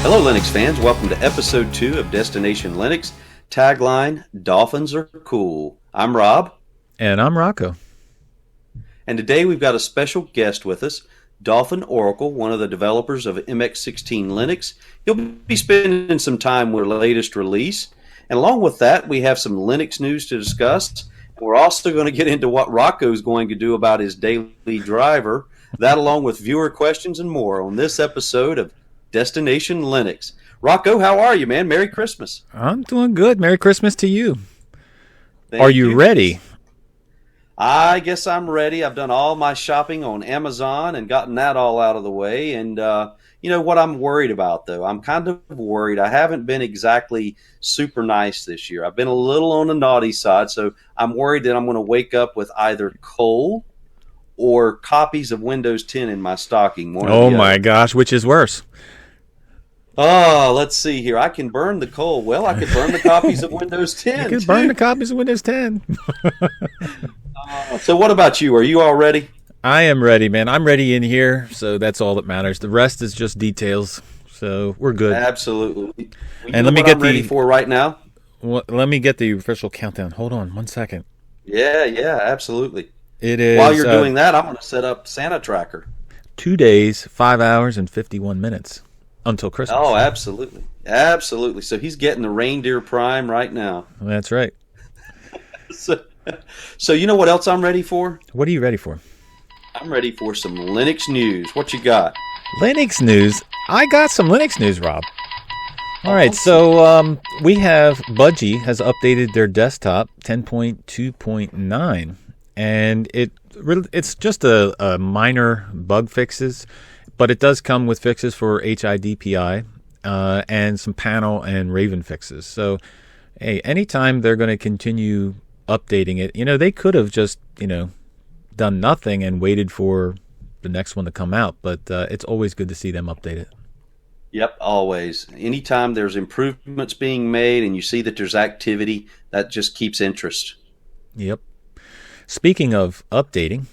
Hello, Linux fans. Welcome to episode 2 of Destination Linux. Tagline, Dolphins are cool. I'm Rob. And I'm Rocco. And today we've got a special guest with us, Dolphin Oracle, one of the developers of MX16 Linux. He'll be spending some time with our latest release. And along with that, we have some Linux news to discuss. We're also going to get into what Rocco's going to do about his daily driver. That along with viewer questions and more on this episode of Destination Linux. Rocco, how are you, man? Merry Christmas. I'm doing good. Merry Christmas to you. Thank Are you ready? I guess I'm ready. I've done all my shopping on Amazon and gotten that all out of the way. And you know what I'm worried about, though? I'm kind of worried. I haven't been exactly super nice this year. I've been a little on the naughty side, so I'm worried that I'm going to wake up with either coal or copies of Windows 10 in my stocking. Oh my gosh, which is worse? Oh, let's see here. I can burn the coal. Well, I could burn the copies of Windows 10. You can burn the copies of Windows 10. So what about you? Are you all ready? I am ready, man. I'm ready in here, so that's all that matters. The rest is just details, so we're good. Absolutely. And let me get ready for right now. Well, let me get the official countdown. Hold on 1 second. Yeah, absolutely. It is. While you're doing that, I'm going to set up Santa Tracker. 2 days, 5 hours, and 51 minutes until Christmas. Oh, absolutely. Absolutely. So he's getting the reindeer prime right now. That's right. So you know what else I'm ready for? What are you ready for? I'm ready for some Linux news. What you got? Linux news? I got some Linux news, Rob. All right, so we have Budgie has updated their desktop 10.2.9, and it's just a minor bug fixes, but it does come with fixes for HIDPI and some panel and Raven fixes. So, hey, anytime they're going to continue updating it, they could have just, done nothing and waited for the next one to come out, but it's always good to see them update it. Yep, always. Anytime there's improvements being made and you see that there's activity, that just keeps interest. Yep. Speaking of updating,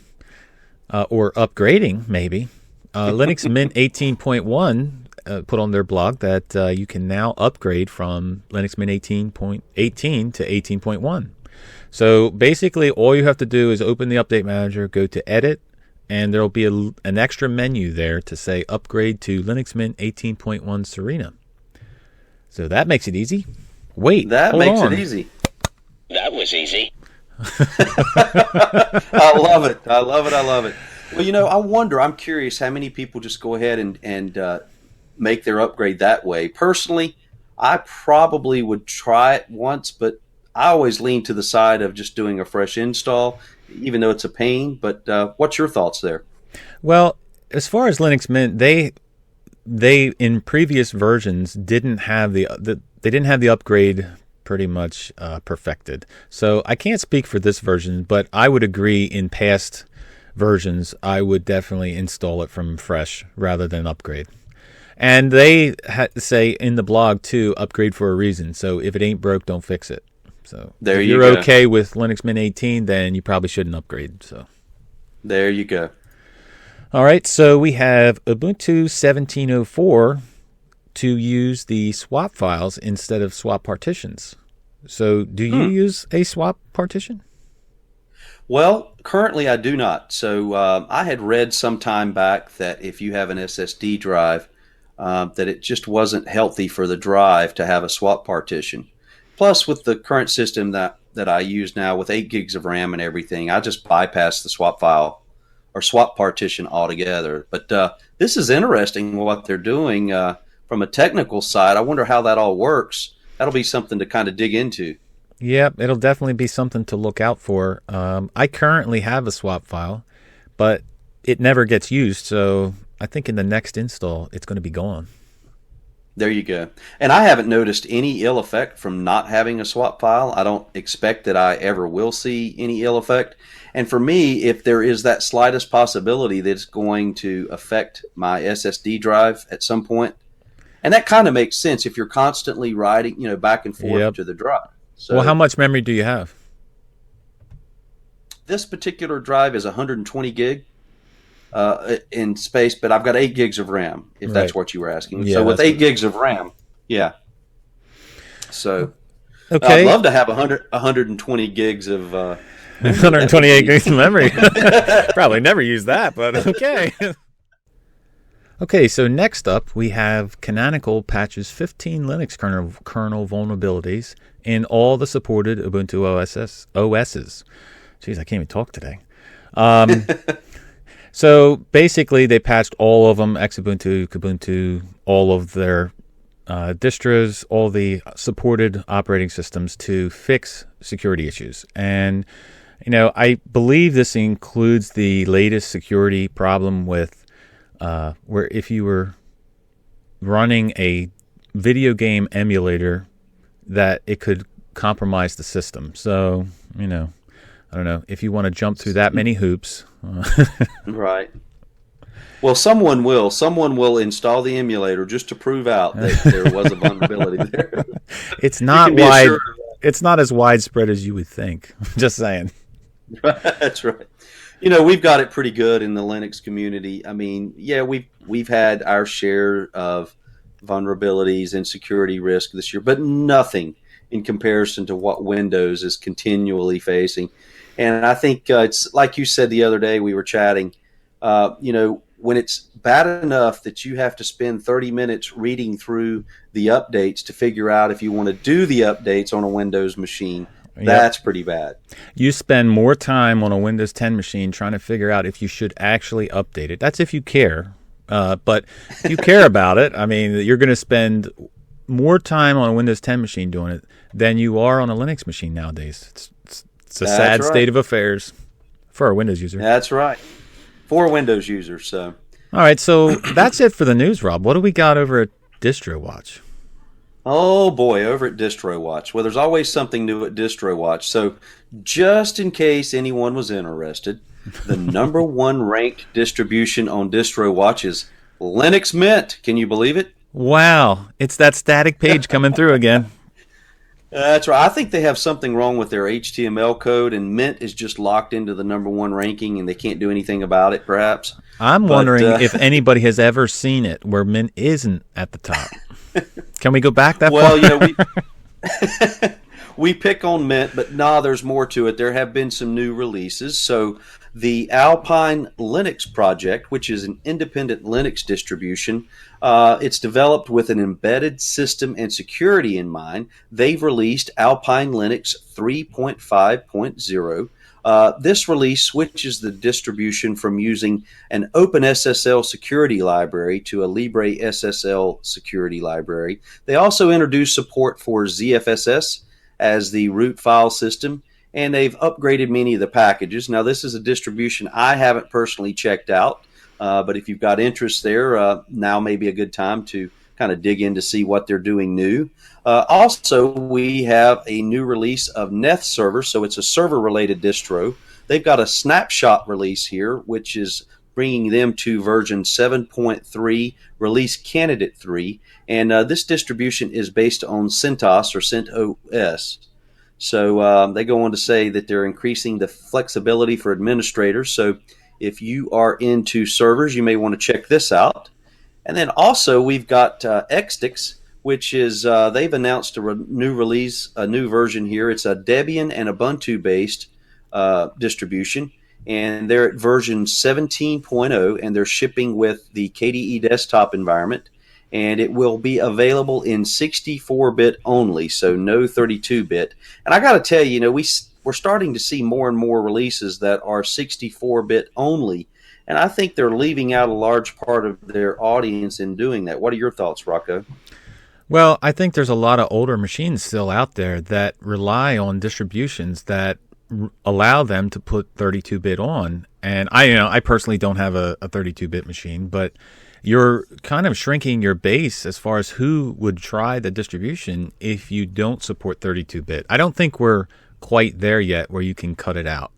or upgrading, maybe, Linux Mint 18.1 put on their blog that you can now upgrade from Linux Mint 18.18 to 18.1. So basically, all you have to do is open the Update Manager, go to Edit, and there'll be an extra menu there to say Upgrade to Linux Mint 18.1 Serena. So that makes it easy. Wait, that makes it easy. That was easy. I love it. Well, I wonder, I'm curious how many people just go ahead and make their upgrade that way. Personally, I probably would try it once, but I always lean to the side of just doing a fresh install, even though it's a pain. But what's your thoughts there? Well, as far as Linux Mint, they in previous versions didn't have the upgrade pretty much perfected. So I can't speak for this version, but I would agree in past versions I would definitely install it from fresh rather than upgrade. And they had to say in the blog too, upgrade for a reason. So if it ain't broke, don't fix it. So there if you you're go. Okay with Linux Mint 18, then you probably shouldn't upgrade. So there you go. All right, so we have Ubuntu 17.04 to use the swap files instead of swap partitions. So do you use a swap partition? Well, currently I do not. So I had read some time back that if you have an SSD drive, that it just wasn't healthy for the drive to have a swap partition. Plus, with the current system that I use now with 8 gigs of RAM and everything, I just bypass the swap file or swap partition altogether. But this is interesting what they're doing from a technical side. I wonder how that all works. That'll be something to kind of dig into. Yeah, it'll definitely be something to look out for. I currently have a swap file, but it never gets used. So I think in the next install, it's going to be gone. There you go. And I haven't noticed any ill effect from not having a swap file. I don't expect that I ever will see any ill effect. And for me, if there is that slightest possibility that it's going to affect my SSD drive at some point, and that kind of makes sense if you're constantly writing, back and forth to the drive. So, well, how much memory do you have? This particular drive is 120 gig. in space, but I've got 8 gigs of RAM, if that's Right. what you were asking. Yeah, So with that's 8 gigs of RAM, yeah. So I'd okay. love to have 120 gigs of 128 gigs of memory. Probably never use that, but okay. Okay, so next up we have Canonical patches 15 Linux kernel vulnerabilities in all the supported Ubuntu OSes. Jeez, I can't even talk today. So basically, they patched all of them: Xubuntu, Kubuntu, all of their distros, all the supported operating systems to fix security issues. And I believe this includes the latest security problem with where if you were running a video game emulator, that it could compromise the system. So, I don't know if you want to jump through that many hoops. Right. Well, someone will install the emulator just to prove out that there was a vulnerability there. It's not be wide. assured of that. It's not as widespread as you would think. Just saying. That's right. We've got it pretty good in the Linux community. I mean, yeah, we've had our share of vulnerabilities and security risk this year, but nothing in comparison to what Windows is continually facing. And I think it's like you said the other day, we were chatting, when it's bad enough that you have to spend 30 minutes reading through the updates to figure out if you want to do the updates on a Windows machine, that's pretty bad. You spend more time on a Windows 10 machine trying to figure out if you should actually update it. That's if you care. But if you care about it, I mean, you're going to spend more time on a Windows 10 machine doing it than you are on a Linux machine nowadays. It's a sad state of affairs for a Windows user. That's right. For Windows users. So. All right, so that's it for the news, Rob. What do we got over at DistroWatch? Oh boy, over at DistroWatch. Well, there's always something new at DistroWatch. So just in case anyone was interested, the number one ranked distribution on DistroWatch is Linux Mint. Can you believe it? Wow, it's that static page coming through again. That's right. I think they have something wrong with their HTML code, and Mint is just locked into the number one ranking, and they can't do anything about it, perhaps. I'm wondering if anybody has ever seen it where Mint isn't at the top. Can we go back that far? Well, we pick on Mint, but there's more to it. There have been some new releases. So the Alpine Linux project, which is an independent Linux distribution, it's developed with an embedded system and security in mind. They've released Alpine Linux 3.5.0. This release switches the distribution from using an OpenSSL security library to a LibreSSL security library. They also introduced support for ZFSS as the root file system, and they've upgraded many of the packages. Now, this is a distribution I haven't personally checked out, but if you've got interest there, now may be a good time to kind of dig in to see what they're doing new. Also, we have a new release of NethServer, so it's a server-related distro. They've got a snapshot release here, which is bringing them to version 7.3, release candidate 3, and this distribution is based on CentOS or CentOS. So they go on to say that they're increasing the flexibility for administrators. So if you are into servers, you may want to check this out. And then also we've got ExTix, which is they've announced a new release, a new version here. It's a Debian and Ubuntu based distribution, and they're at version 17.0, and they're shipping with the KDE desktop environment, and it will be available in 64-bit only, so no 32-bit. And I got to tell you, we're starting to see more and more releases that are 64-bit only. And I think they're leaving out a large part of their audience in doing that. What are your thoughts, Rocco? Well, I think there's a lot of older machines still out there that rely on distributions that allow them to put 32-bit on. And I personally don't have a 32-bit machine, but you're kind of shrinking your base as far as who would try the distribution if you don't support 32-bit. I don't think we're quite there yet where you can cut it out.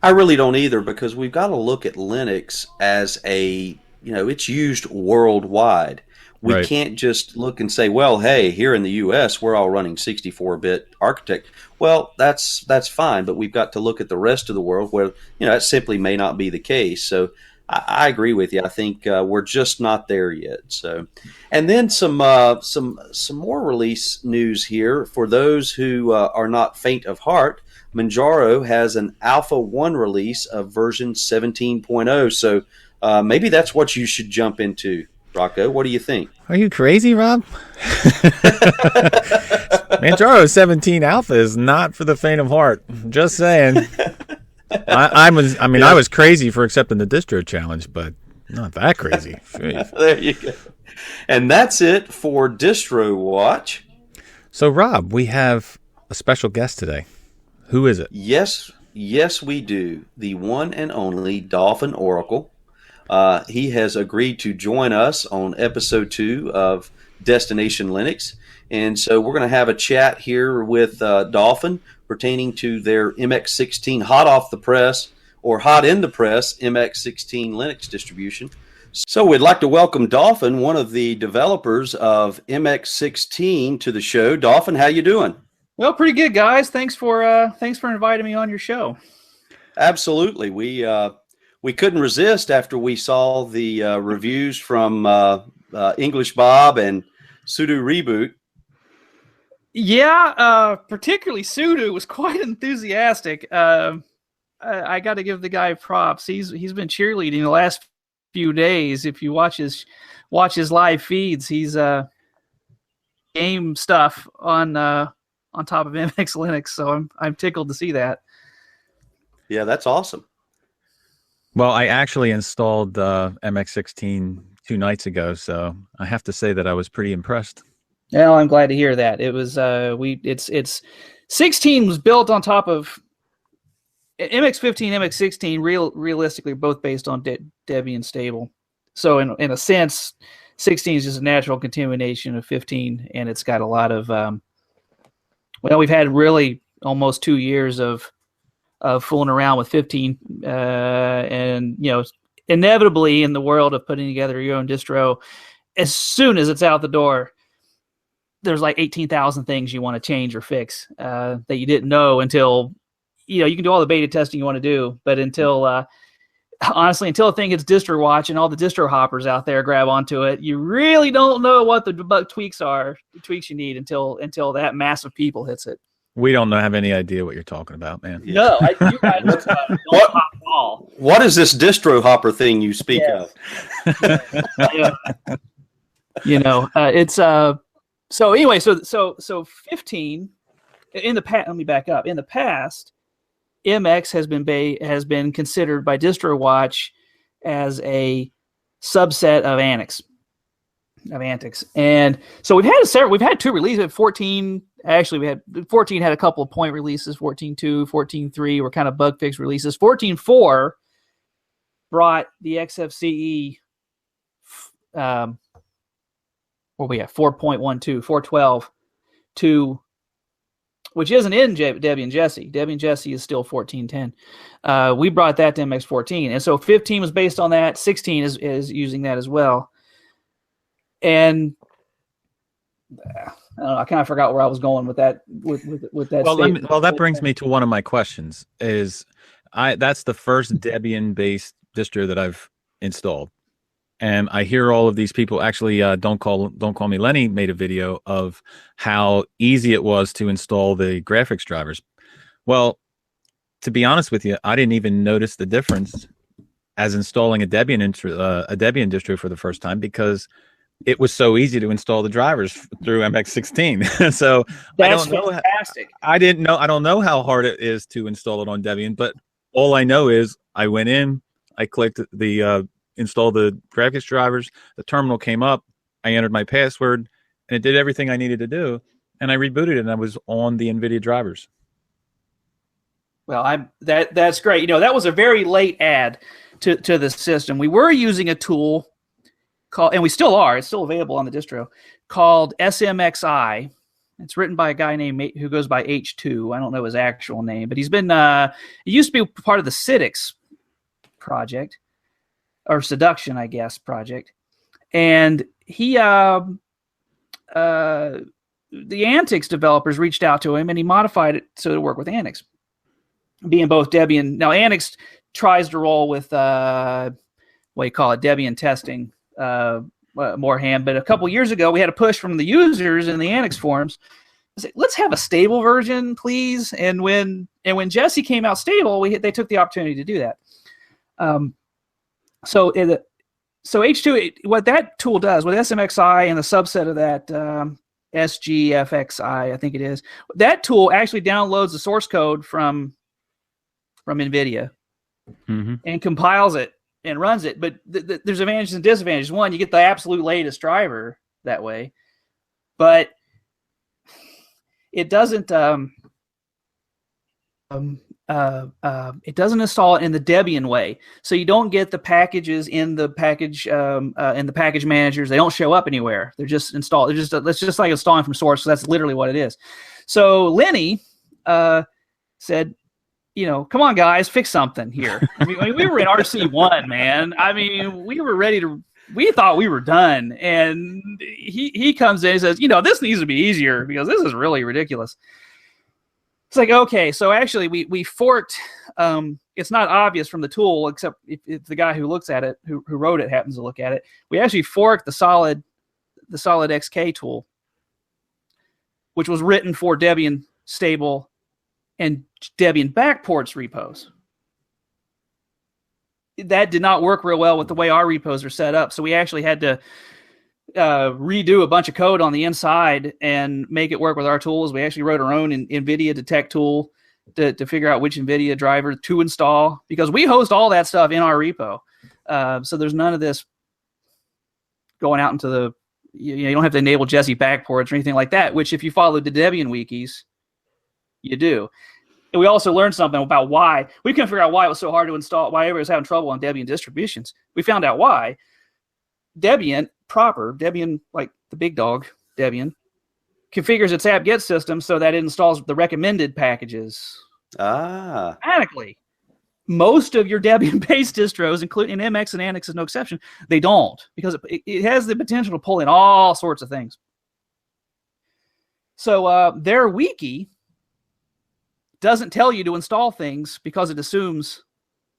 I really don't either, because we've got to look at Linux as it's used worldwide. We Right. can't just look and say, well, hey, here in the U.S., we're all running 64-bit architect. Well, that's fine, but we've got to look at the rest of the world where, that simply may not be the case. So I agree with you. I think we're just not there yet. So, and then some more release news here for those who are not faint of heart. Manjaro has an Alpha 1 release of version 17.0. So maybe that's what you should jump into, Rocco. What do you think? Are you crazy, Rob? Manjaro 17 Alpha is not for the faint of heart. Just saying. I was crazy for accepting the distro challenge, but not that crazy. There you go. And that's it for DistroWatch. So, Rob, we have a special guest today. Who is it? Yes, we do. The one and only Dolphin Oracle. He has agreed to join us on episode 2 of Destination Linux. And so we're going to have a chat here with Dolphin pertaining to their MX16 hot off the press or hot in the press MX16 Linux distribution. So we'd like to welcome Dolphin, one of the developers of MX16, to the show. Dolphin, how you doing? Well, pretty good, guys. Thanks for inviting me on your show. Absolutely. We couldn't resist after we saw the reviews from English Bob and Sudo Reboot. Yeah, particularly Sudo was quite enthusiastic. I got to give the guy props. He's been cheerleading the last few days. If you watch his live feeds, he's game stuff on top of MX Linux. So I'm tickled to see that. Yeah, that's awesome. Well, I actually installed MX16 2 nights ago, so I have to say that I was pretty impressed. Well, I'm glad to hear that. It was it's 16 was built on top of MX15, MX16. Realistically, both based on Debian stable. So in a sense, 16 is just a natural continuation of 15, and it's got a lot of we've had really almost 2 years of fooling around with 15, and inevitably in the world of putting together your own distro, as soon as it's out the door, there's like 18,000 things you want to change or fix that you didn't know until, you can do all the beta testing you want to do, but honestly, until a thing hits DistroWatch and all the distro hoppers out there grab onto it, you really don't know what the bug tweaks you need until that mass of people hits it. We don't have any idea what you're talking about, man. No, you guys just don't hop ball. What is this distro hopper thing you speak of? It's so anyway, so 15 in the past. Let me back up. In the past, MX has been considered by DistroWatch as a subset of Antics. And so we've had 2 releases. 14. Actually, 14 had a couple of point releases. 14.2, 14.3 were kind of bug fix releases. 14.4 brought the XFCE. What we have 4.12, 4.12 to, which isn't in Debian Jessie. Debian Jessie is still 14.10. We brought that to MX14, and so 15 was based on that. 16 is using that as well. And I kind of forgot where I was going with that. With that. Well, that brings me to one of my questions. That's the first Debian-based distro that I've installed, and I hear all of these people. Actually, don't call me Lenny made a video of how easy it was to install the graphics drivers. Well, to be honest with you, I didn't even notice the difference as installing a Debian distro for the first time, because it was so easy to install the drivers through MX16. So that's fantastic. I don't know how hard it is to install it on Debian, but all I know is I went in, I clicked the install the graphics drivers, the terminal came up, I entered my password, and it did everything I needed to do, and I rebooted it, and I was on the NVIDIA drivers. Well, that's great. That was a very late add to the system. We were using a tool called, and we still are, it's still available on the distro, called SMXI. It's written by a guy who goes by H2. I don't know his actual name, but he's been, he used to be part of the Citrix project, or Seduction, I guess, project. And he, the Antix developers reached out to him, and he modified it so to work with Antics, being both Debian. Now, Antics tries to roll with what you call it, Debian testing beforehand. But a couple years ago, we had a push from the users in the Annex forums. Say, let's have a stable version, please. And when Zesty came out stable, they took the opportunity to do that. So H2, what that tool does, with SMXI and the subset of that, SGFXI, I think it is, that tool actually downloads the source code from NVIDIA and compiles it and runs it. But there's advantages and disadvantages. One, you get the absolute latest driver that way, but it doesn't it doesn't install it in the Debian way. So you don't get the packages in the package managers. They don't show up anywhere. They're just installed. It's just like installing from source. So that's literally what it is. So Lenny said, come on, guys, fix something here. I mean, we were in RC1, man. I mean, we were ready to. We thought we were done, and he comes in and says, this needs to be easier because this is really ridiculous. It's like, okay, so actually we forked. It's not obvious from the tool, except if the guy who looks at it, who wrote it, happens to look at it. We actually forked the solid XK tool, which was written for Debian stable and Debian backports repos. That did not work real well with the way our repos are set up, so we actually had to redo a bunch of code on the inside and make it work with our tools. We actually wrote our own NVIDIA detect tool to figure out which NVIDIA driver to install, because we host all that stuff in our repo. So there's none of this going out into the, you don't have to enable Zesty backports or anything like that, which if you follow the Debian wikis, you do. And we also learned something about why. We couldn't figure out why it was so hard to install, why everybody was having trouble on Debian distributions. We found out why. Debian, like the big dog, Debian, configures its apt-get system so that it installs the recommended packages automatically. Most of your Debian-based distros, including MX and Annex is no exception, they don't, because it has the potential to pull in all sorts of things. So their wiki doesn't tell you to install things because it assumes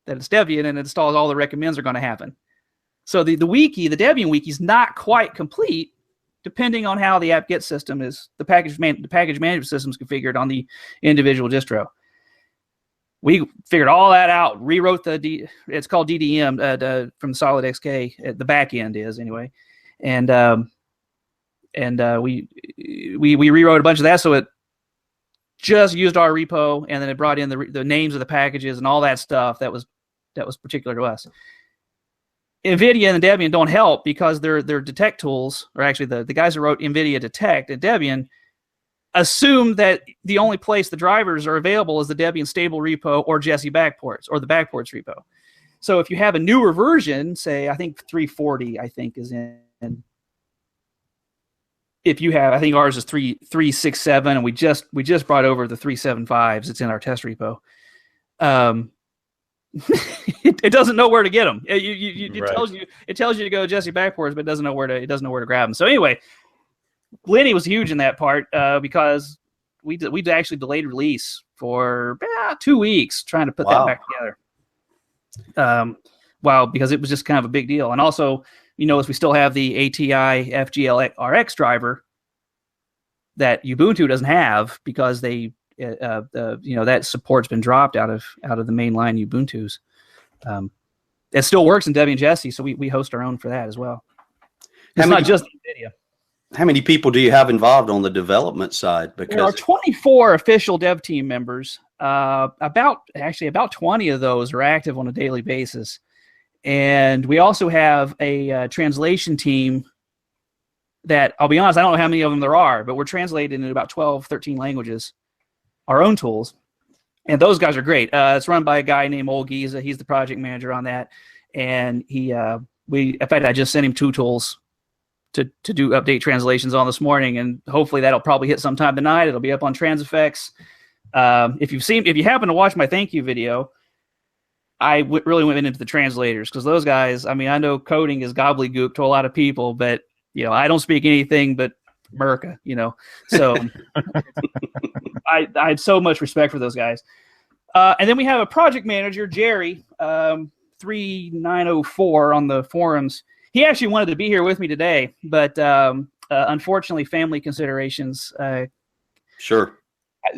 that it's Debian and it installs all the recommends are going to happen. So the wiki, the Debian wiki, is not quite complete, depending on how the apt-get system is, the package management system is configured on the individual distro. We figured all that out, rewrote it's called DDM from Solid XK, the back end is anyway, and we rewrote a bunch of that so it just used our repo, and then it brought in the names of the packages and all that stuff that was particular to us. NVIDIA and Debian don't help because their detect tools, or actually the guys who wrote NVIDIA detect and Debian, assume that the only place the drivers are available is the Debian stable repo or Zesty backports or the backports repo. So if you have a newer version, say I think 340, I think is in. If you have, I think ours is 367, and we just brought over the 375s. It's in our test repo. It doesn't know where to get them. It tells you to go Zesty backports, but it doesn't know where to grab them. So anyway, Lenny was huge in that part because we actually delayed release for 2 weeks trying to put that back together. Because it was just kind of a big deal, and also, as we still have the ATI FGLRX driver that Ubuntu doesn't have because that support's been dropped out of the mainline Ubuntu's. It still works in Debian Zesty, so we host our own for that as well. It's not just NVIDIA. How many people do you have involved on the development side? Because there are 24 official dev team members. About 20 of those are active on a daily basis. And we also have a translation team that, I'll be honest, I don't know how many of them there are, but we're translated into about 12, 13 languages, our own tools. And those guys are great. It's run by a guy named Ol Giza. He's the project manager on that. And in fact, I just sent him 2 tools to do update translations on this morning, and hopefully that'll probably hit sometime tonight. It'll be up on TransFX. If you happen to watch my thank you video, I really went into the translators because those guys, I mean, I know coding is gobbledygook to a lot of people, but I don't speak anything but America, so I had so much respect for those guys. And then we have a project manager, Jerry, 3904 on the forums. He actually wanted to be here with me today, but unfortunately, family considerations. Sure.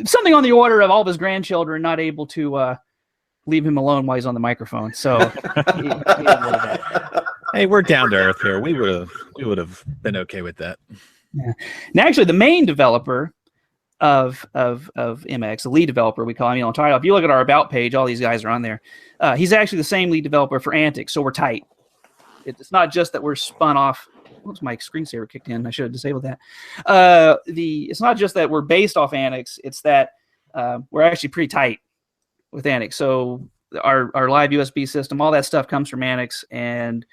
Something on the order of all of his grandchildren not able to leave him alone while he's on the microphone. So, hey, we're down to earth here. We would have been okay with that. Yeah. And actually, the main developer of MX, the lead developer, we call him on title. If you look at our about page, all these guys are on there. He's actually the same lead developer for Antix, so we're tight. It's not just that we're spun off. Oops, my screensaver kicked in. I should have disabled that. It's not just that we're based off Antix. It's that we're actually pretty tight with Antix. So our live USB system, all that stuff comes from Antix, and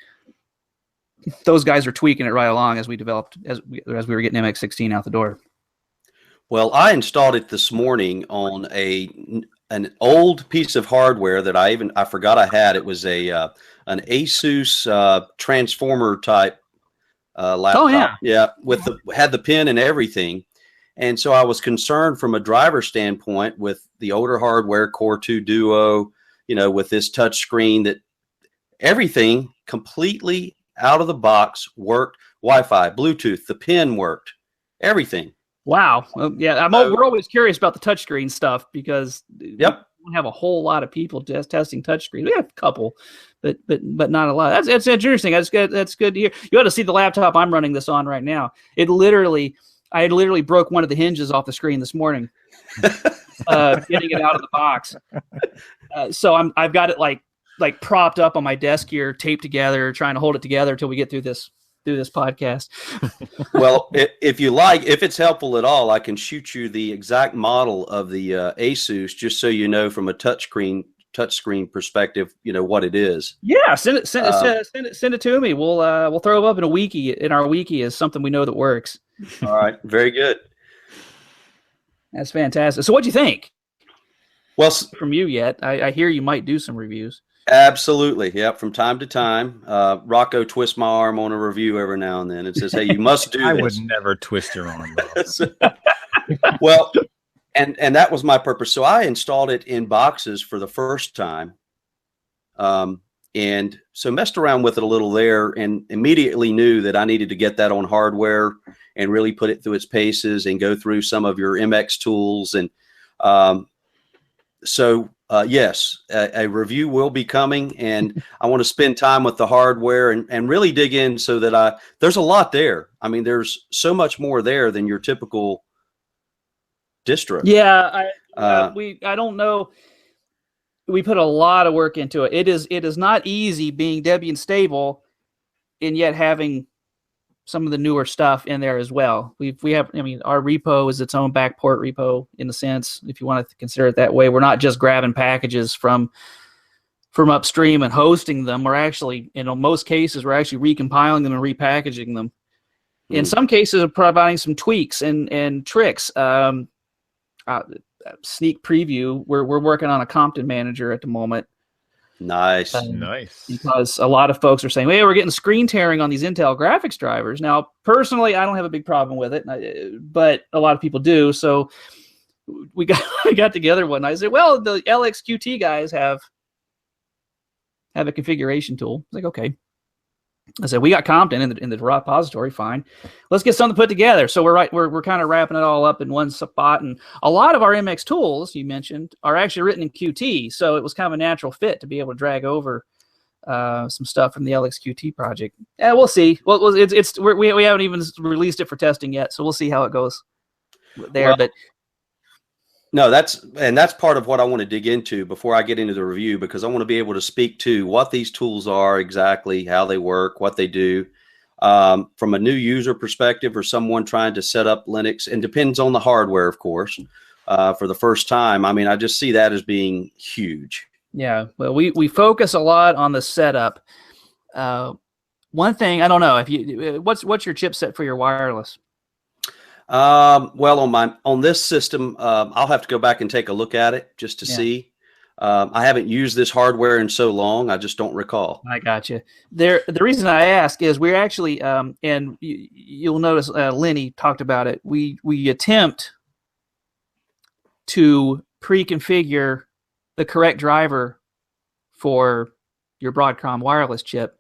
those guys are tweaking it right along as we developed, as we were getting MX16 out the door. Well, I installed it this morning on an old piece of hardware that I forgot I had. It was an Asus transformer type laptop. Oh yeah, yeah, had the pin and everything. And so I was concerned from a driver standpoint with the older hardware, Core 2 Duo, with this touch screen, that everything completely out of the box worked. Wi-Fi, Bluetooth, the pin worked, everything. Wow. Well, yeah, we're always curious about the touchscreen stuff because we don't have a whole lot of people just testing touchscreen. We have a couple, but not a lot. That's interesting. That's good. That's good to hear. You ought to see the laptop I'm running this on right now. I literally broke one of the hinges off the screen this morning, getting it out of the box. So I've got it like propped up on my desk here, taped together, trying to hold it together until we get through this podcast. Well, if you like, if it's helpful at all, I can shoot you the exact model of the Asus, just so you know from a touchscreen perspective, what it is. Yeah, send it to me. We'll throw it up in our wiki as something we know that works. All right, very good. That's fantastic. So what'd you think? Well, from you yet? I hear you might do some reviews. Absolutely. Yep. From time to time, Rocco twists my arm on a review every now and then and says, "Hey, you must do this." I would never twist your arm. Well, and that was my purpose. So I installed it in boxes for the first time. And so messed around with it a little there and immediately knew that I needed to get that on hardware and really put it through its paces and go through some of your MX tools. And yes, a review will be coming, and I want to spend time with the hardware and really dig in so that there's a lot there. I mean, there's so much more there than your typical distro. Yeah, I don't know. We put a lot of work into it. It is not easy being Debian stable and yet having some of the newer stuff in there as well. We have, our repo is its own backport repo in a sense, if you want to consider it that way. We're not just grabbing packages from upstream and hosting them. We're actually, in most cases, we're actually recompiling them and repackaging them. In some cases, providing some tweaks and tricks. Sneak preview, we're working on a Compton manager at the moment. Nice. Nice. Because a lot of folks are saying, hey, we're getting screen tearing on these Intel graphics drivers. Now, personally, I don't have a big problem with it, but a lot of people do. So we got together one night. I said, well, the LXQT guys have a configuration tool. I was like, okay. I said, we got Compton in the repository, fine. Let's get something put together. So we're kind of wrapping it all up in one spot. And a lot of our MX tools you mentioned are actually written in Qt, so it was kind of a natural fit to be able to drag over some stuff from the LXQT project. Yeah, we'll see. Well, we haven't even released it for testing yet, so we'll see how it goes there. Well, but no, that's part of what I want to dig into before I get into the review, because I want to be able to speak to what these tools are exactly, how they work, what they do, from a new user perspective or someone trying to set up Linux, and depends on the hardware, of course, for the first time. I mean, I just see that as being huge. Yeah, well, we focus a lot on the setup. One thing, I don't know, what's your chipset for your wireless? Well, on this system, I'll have to go back and take a look at it just to see. I haven't used this hardware in so long, I just don't recall. I got you. The reason I ask is we're actually, and you'll notice Lenny talked about it. We attempt to pre-configure the correct driver for your Broadcom wireless chip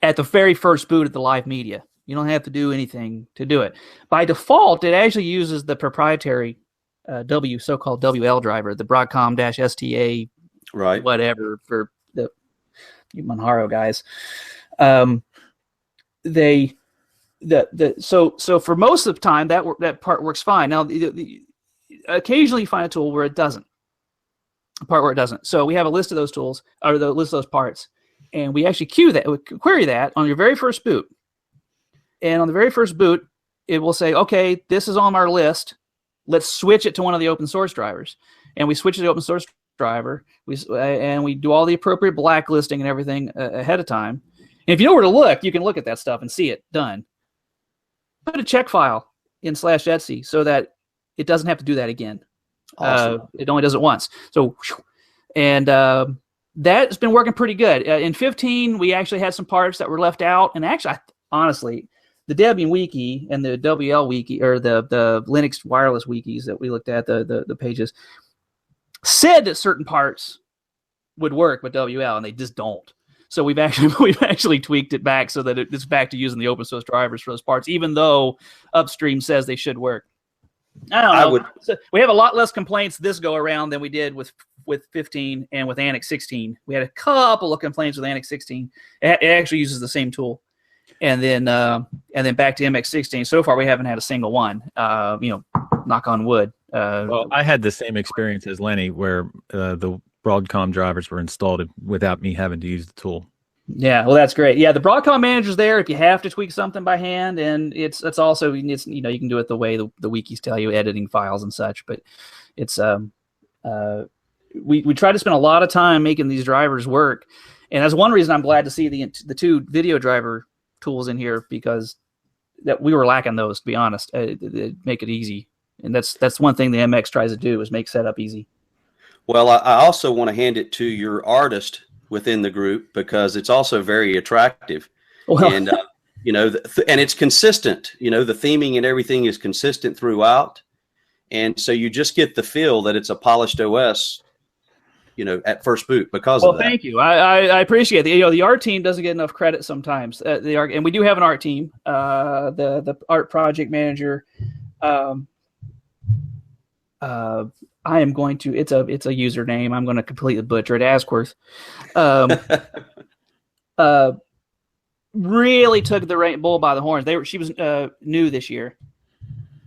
at the very first boot of the live media. You don't have to do anything to do it. By default, it actually uses the proprietary so-called WL driver, the Broadcom-STA, Right. whatever, for the Manjaro guys. So for most of the time, that part works fine. Now, occasionally you find a tool where it doesn't. A part where it doesn't. So we have a list of those tools, or the list of those parts, and we actually query that on your very first boot. And on the very first boot, it will say, okay, this is on our list. Let's switch it to one of the open source drivers. And we switch to the open source driver, and we do all the appropriate blacklisting and everything ahead of time. And if you know where to look, you can look at that stuff and see it done. Put a check file in /etc so that it doesn't have to do that again. Awesome. It only does it once. So, and that's been working pretty good. In 15, we actually had some parts that were left out, and actually, honestly, the Debian wiki and the WL wiki, or the Linux wireless wikis that we looked at, the pages, said that certain parts would work with WL, and they just don't. So we've actually tweaked it back so that it's back to using the open source drivers for those parts, even though upstream says they should work. I don't know. So we have a lot less complaints this go around than we did with 15 and with Annex 16. We had a couple of complaints with Annex 16. It actually uses the same tool, and then back to MX 16. So far, we haven't had a single one. Knock on wood. Well, I had the same experience as Lenny, where the Broadcom drivers were installed without me having to use the tool. Yeah, well, that's great. Yeah, the Broadcom manager's there if you have to tweak something by hand, and it's also you can do it the way the wikis tell you, editing files and such. But it's we try to spend a lot of time making these drivers work, and that's one reason I'm glad to see the two video driver tools in here, because that we were lacking those, to be honest. It make it easy, and that's one thing the MX tries to do, is make setup easy. Well, I also want to hand it to your artist within the group, because it's also very attractive. Well, and and it's consistent. The theming and everything is consistent throughout, and so you just get the feel that it's a polished OS. At first boot because of that. Well, thank you. I appreciate it. The art team doesn't get enough credit sometimes. And we do have an art team. The art project manager. I am going to. It's a username. I'm going to completely butcher it. Asquith. Really took the bull by the horns. She was new this year.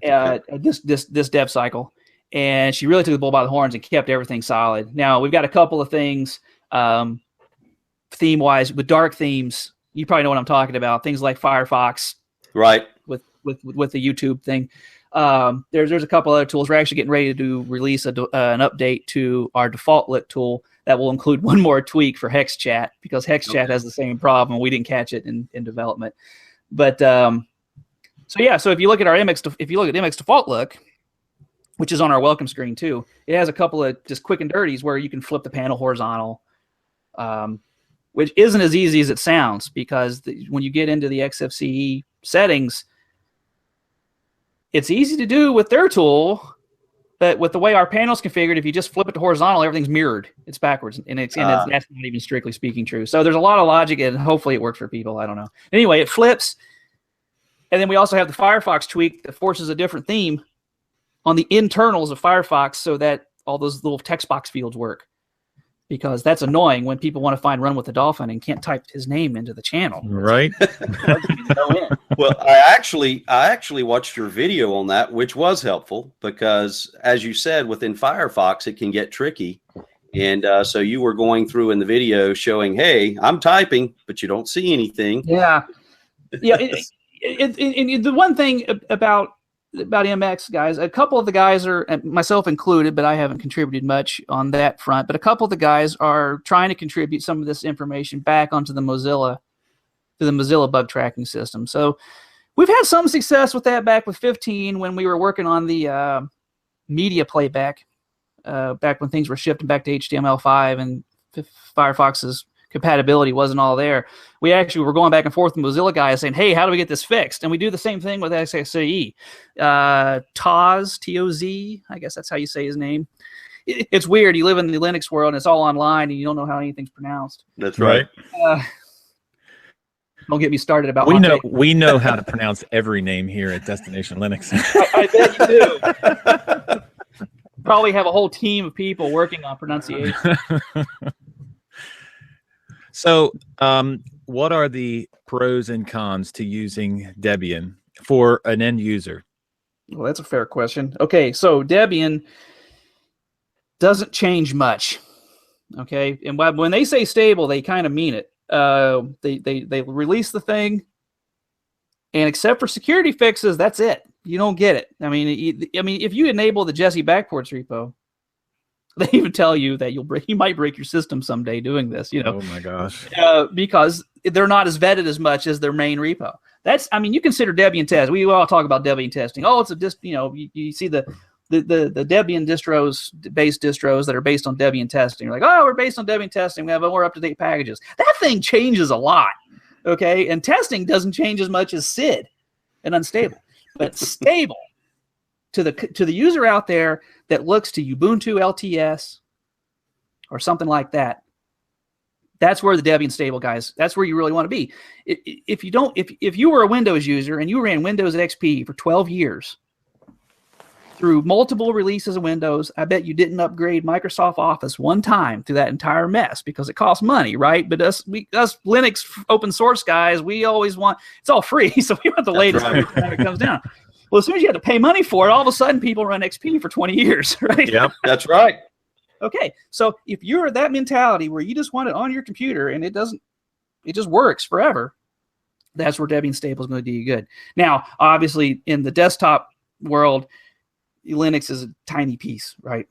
This dev cycle, and she really took the bull by the horns and kept everything solid. Now we've got a couple of things, theme wise, with dark themes. You probably know what I'm talking about. Things like Firefox, right? With the YouTube thing. There's a couple other tools. We're actually getting ready to release an update to our default lit tool that will include one more tweak for HexChat, because HexChat has the same problem. We didn't catch it in development. But so if you look at MX default look, which is on our welcome screen too, it has a couple of just quick and dirties where you can flip the panel horizontal, which isn't as easy as it sounds, because when you get into the XFCE settings, it's easy to do with their tool, but with the way our panel's configured, if you just flip it to horizontal, everything's mirrored. It's backwards, and that's not even strictly speaking true. So there's a lot of logic, and hopefully it works for people. I don't know. Anyway, it flips, and then we also have the Firefox tweak that forces a different theme on the internals of Firefox so that all those little text box fields work. Because that's annoying when people want to find Run with the Dolphin and can't type his name into the channel. Right. Well, I actually watched your video on that, which was helpful, because as you said, within Firefox, it can get tricky. And so you were going through in the video showing, hey, I'm typing, but you don't see anything. Yeah. Yeah. The one thing about MX, guys, a couple of the guys are, myself included, but I haven't contributed much on that front, but a couple of the guys are trying to contribute some of this information back onto the Mozilla bug tracking system. So we've had some success with that back with 15 when we were working on the media playback, back when things were shifting back to HTML5 and Firefox's compatibility wasn't all there. We actually were going back and forth with Mozilla guys saying, hey, how do we get this fixed? And we do the same thing with XFCE. Toz, T-O-Z, I guess that's how you say his name. it's weird. You live in the Linux world and it's all online and you don't know how anything's pronounced. That's right. Don't get me started about we know how to pronounce every name here at Destination Linux. I bet you do. Probably have a whole team of people working on pronunciation. So, what are the pros and cons to using Debian for an end user? Well, that's a fair question. Okay, so Debian doesn't change much. Okay, and when they say stable, they kind of mean it. They release the thing, and except for security fixes, that's it. You don't get it. I mean, if you enable the Jesse backports repo, they even tell you that you might break your system someday doing this. You know, oh my gosh, because they're not as vetted as much as their main repo. You consider Debian test. We all talk about Debian testing. Oh, it's you see the Debian based distros that are based on Debian testing. You're like, oh, we're based on Debian testing. We have more up-to-date packages. That thing changes a lot, okay? And testing doesn't change as much as SID and unstable. But stable to the user out there that looks to Ubuntu LTS or something like that, that's where the Debian stable guys, that's where you really want to be. If you were a Windows user and you ran Windows XP for 12 years, through multiple releases of Windows, I bet you didn't upgrade Microsoft Office one time through that entire mess because it costs money, right? But us Linux open source guys, we always want, it's all free, so we want the latest every time it comes down. Well, as soon as you have to pay money for it, all of a sudden people run XP for 20 years, right? Yep, that's right. Okay, so if you're that mentality where you just want it on your computer and it just works forever, that's where Debian stable is going to do you good. Now, obviously, in the desktop world, Linux is a tiny piece, right?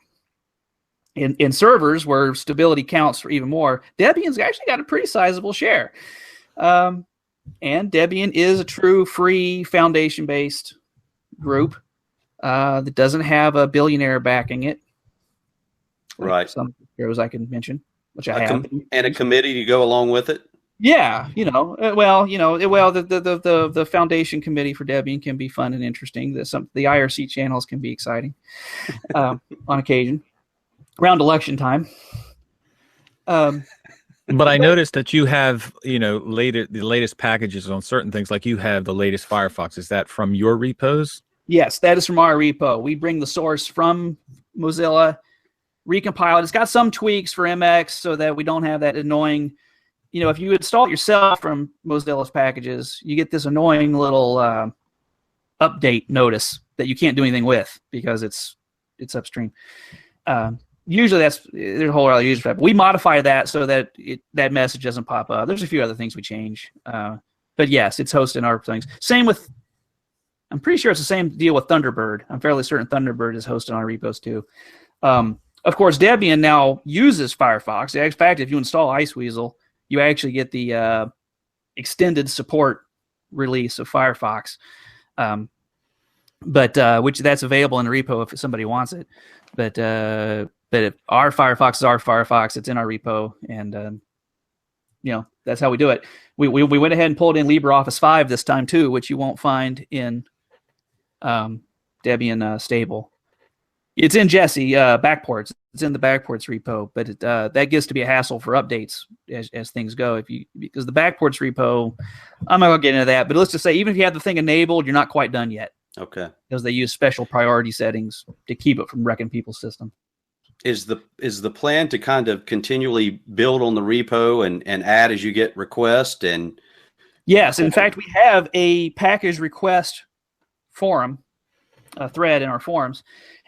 In servers where stability counts for even more, Debian's actually got a pretty sizable share. And Debian is a true free foundation-based group that doesn't have a billionaire backing it. Right. Some heroes I can mention, which I have. And a committee to go along with it? Yeah, the foundation committee for Debian can be fun and interesting. The IRC channels can be exciting on occasion, around election time. But I noticed that you have, the latest packages on certain things. Like you have the latest Firefox. Is that from your repos? Yes, that is from our repo. We bring the source from Mozilla, recompile it. It's got some tweaks for MX so that we don't have that annoying. If you install it yourself from Mozilla's packages, you get this annoying little update notice that you can't do anything with because it's upstream. Usually there's a whole other user for that. But we modify that so that that message doesn't pop up. There's a few other things we change. But yes, it's hosted in our things. Same with, I'm pretty sure it's the same deal with Thunderbird. I'm fairly certain Thunderbird is hosted on our repos too. Of course, Debian now uses Firefox. In fact, if you install Iceweasel, you actually get the extended support release of Firefox, which that's available in the repo if somebody wants it. But if our Firefox is our Firefox, it's in our repo, and that's how we do it. We went ahead and pulled in LibreOffice 5 this time too, which you won't find in Debian stable. It's in Jesse backports. It's in the backports repo, but that gets to be a hassle for updates as things go. Because the backports repo, I'm not going to get into that, but let's just say even if you have the thing enabled, you're not quite done yet. Okay. Because they use special priority settings to keep it from wrecking people's system. Is the plan to kind of continually build on the repo and add as you get requests? And yes, in fact, we have a package request forum, a thread in our forums.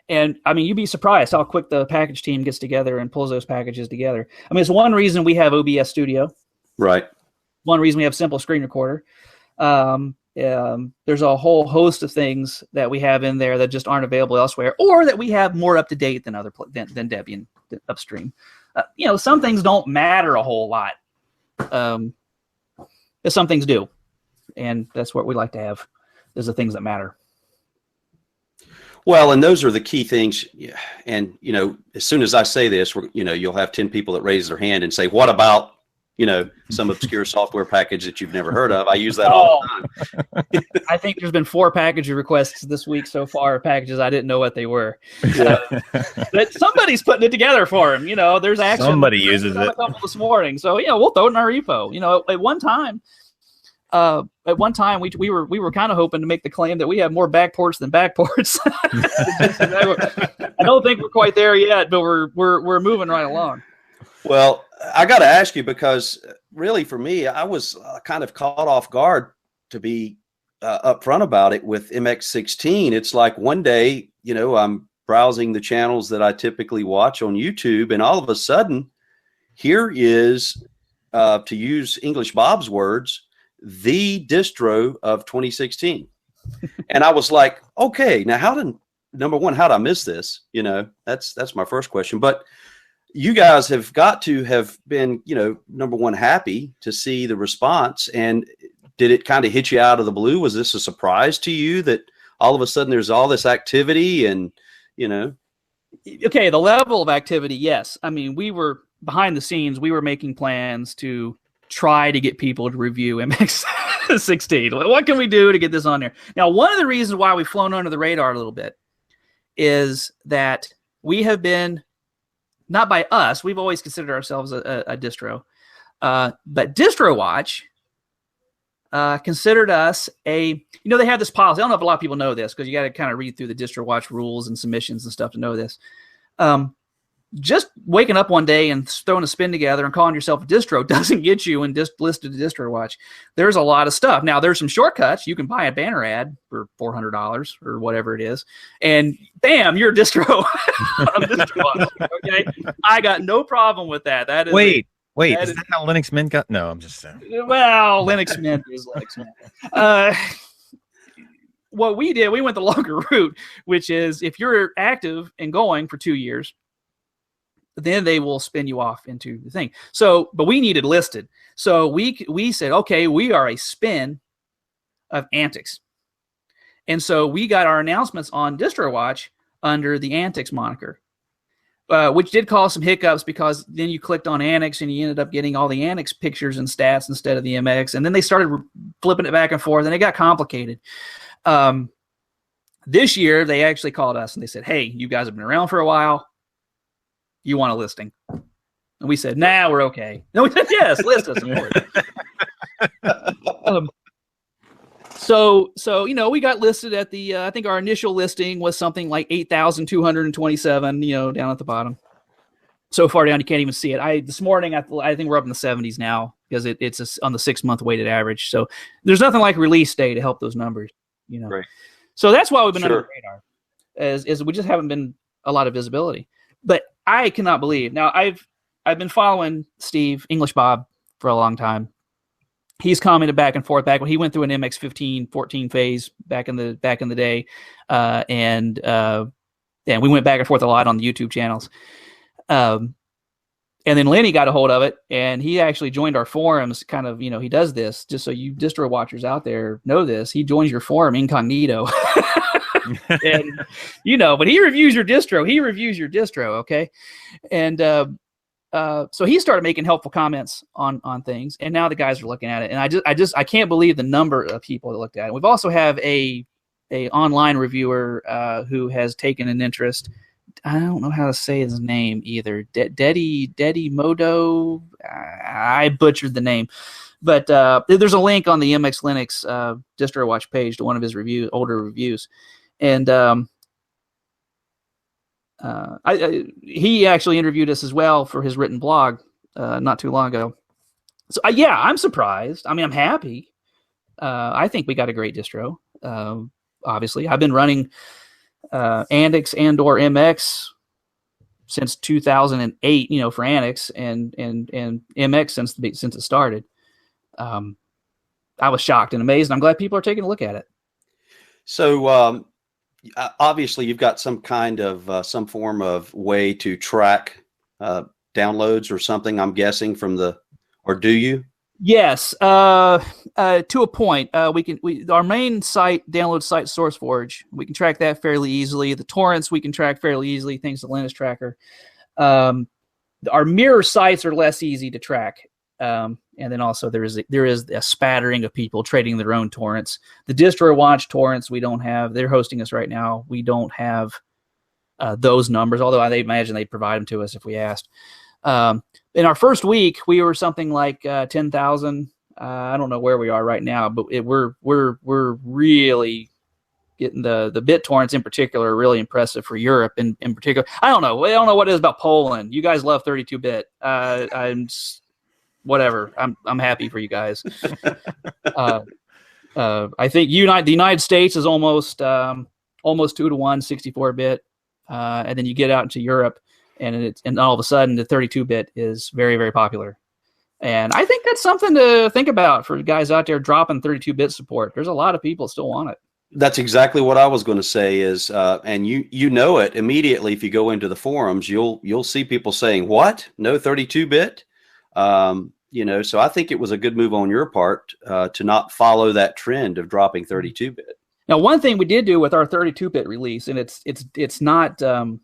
And, you'd be surprised how quick the package team gets together and pulls those packages together. It's one reason we have OBS Studio. Right. One reason we have Simple Screen Recorder. There's a whole host of things that we have in there that just aren't available elsewhere, or that we have more up-to-date than than Debian upstream. Some things don't matter a whole lot. But some things do. And that's what we like to have, is the things that matter. Well, and those are the key things. And, as soon as I say this, you'll have 10 people that raise their hand and say, what about some obscure software package that you've never heard of. I use that all the time. I think there's been 4 package requests this week so far, packages I didn't know what they were. But somebody's putting it together for him. There's action. Somebody uses it. A couple this morning, so we'll throw it in our repo. At one time, we were kind of hoping to make the claim that we have more backports than backports. I don't think we're quite there yet, but we're moving right along. Well, I got to ask you, because really for me, I was kind of caught off guard, to be upfront about it, with MX16. It's like one day, I'm browsing the channels that I typically watch on YouTube, and all of a sudden, here is, to use English Bob's words, the distro of 2016. And I was like, okay, now number one, how did I miss this? That's my first question. But you guys have got to have been, number one, happy to see the response. And did it kind of hit you out of the blue? Was this a surprise to you that all of a sudden there's all this activity and, Okay, the level of activity, yes. I mean, we were behind the scenes. We were making plans to try to get people to review MX16. What can we do to get this on there? Now, one of the reasons why we've flown under the radar a little bit is that we have been, not by us, we've always considered ourselves a distro, but DistroWatch considered us they have this policy. I don't know if a lot of people know this, because you got to kind of read through the DistroWatch rules and submissions and stuff to know this. Just waking up one day and throwing a spin together and calling yourself a distro doesn't get you and just listed to DistroWatch. There's a lot of stuff. Now, there's some shortcuts. You can buy a banner ad for $400 or whatever it is, and bam, you're a distro on DistroWatch. Okay, I got no problem with that. That is Wait, is that how Linux Mint got? No, I'm just saying. Well, Linux Mint is Linux Mint. What we did, we went the longer route, which is if you're active and going for 2 years, then they will spin you off into the thing. So, but we needed listed. So we said, okay, we are a spin of Antics. And so we got our announcements on DistroWatch under the Antics moniker, which did cause some hiccups, because then you clicked on Antics and you ended up getting all the Antics pictures and stats instead of the MX. And then they started flipping it back and forth, and it got complicated. This year, they actually called us and they said, hey, you guys have been around for a while. You want a listing? And we said, nah, we're okay. No, we said, yes, list us, of course. So we got listed at the, I think our initial listing was something like 8,227, down at the bottom. So far down, you can't even see it. This morning, I think we're up in the 70s now, because it's on the 6-month weighted average. So there's nothing like release day to help those numbers, Right. So that's why we've been under the radar, is we just haven't been a lot of visibility. But I cannot believe. Now, I've been following Steve, English Bob, for a long time. He's commented back and forth. Back when he went through an MX15, 14 phase back in the day, and we went back and forth a lot on the YouTube channels. And then Lenny got a hold of it, and he actually joined our forums. Kind of, he does this just so you distro watchers out there know this. He joins your forum incognito. And but he reviews your distro, okay? And so he started making helpful comments on things, and now the guys are looking at it, and I can't believe the number of people that looked at it. We've also have a online reviewer who has taken an interest. I don't know how to say his name either. Dedi Modo. I butchered the name. But there's a link on the MX Linux DistroWatch page to one of his older reviews. And he actually interviewed us as well for his written blog not too long ago. So, I'm surprised. I mean, I'm happy. I think we got a great distro. Obviously, I've been running Antics and/or MX since 2008. For Antics and MX since it started. I was shocked and amazed, and I'm glad people are taking a look at it. So obviously, you've got some kind of some form of way to track downloads or something. I'm guessing or do you? Yes, to a point. Our main site, download site, SourceForge. We can track that fairly easily. The torrents we can track fairly easily, thanks to Linux Tracker. Our mirror sites are less easy to track. And then also there is a spattering of people trading their own torrents. The DistroWatch torrents we don't have. They're hosting us right now. We don't have those numbers, although I imagine they'd provide them to us if we asked. In our first week, we were something like 10,000. I don't know where we are right now, but we're really getting the BitTorrents in particular are really impressive for Europe in particular. I don't know what it is about Poland. You guys love 32-bit. Whatever. I'm happy for you guys. I think the United States is almost 2-1 64-bit, and then you get out into Europe, and all of a sudden the 32-bit is very, very popular. And I think that's something to think about for guys out there dropping 32-bit support. There's a lot of people that still want it. That's exactly what I was going to say is, and you know it immediately if you go into the forums, you'll see people saying, what? No 32-bit? So I think it was a good move on your part to not follow that trend of dropping 32-bit. Now, one thing we did do with our 32-bit release, and it's not, a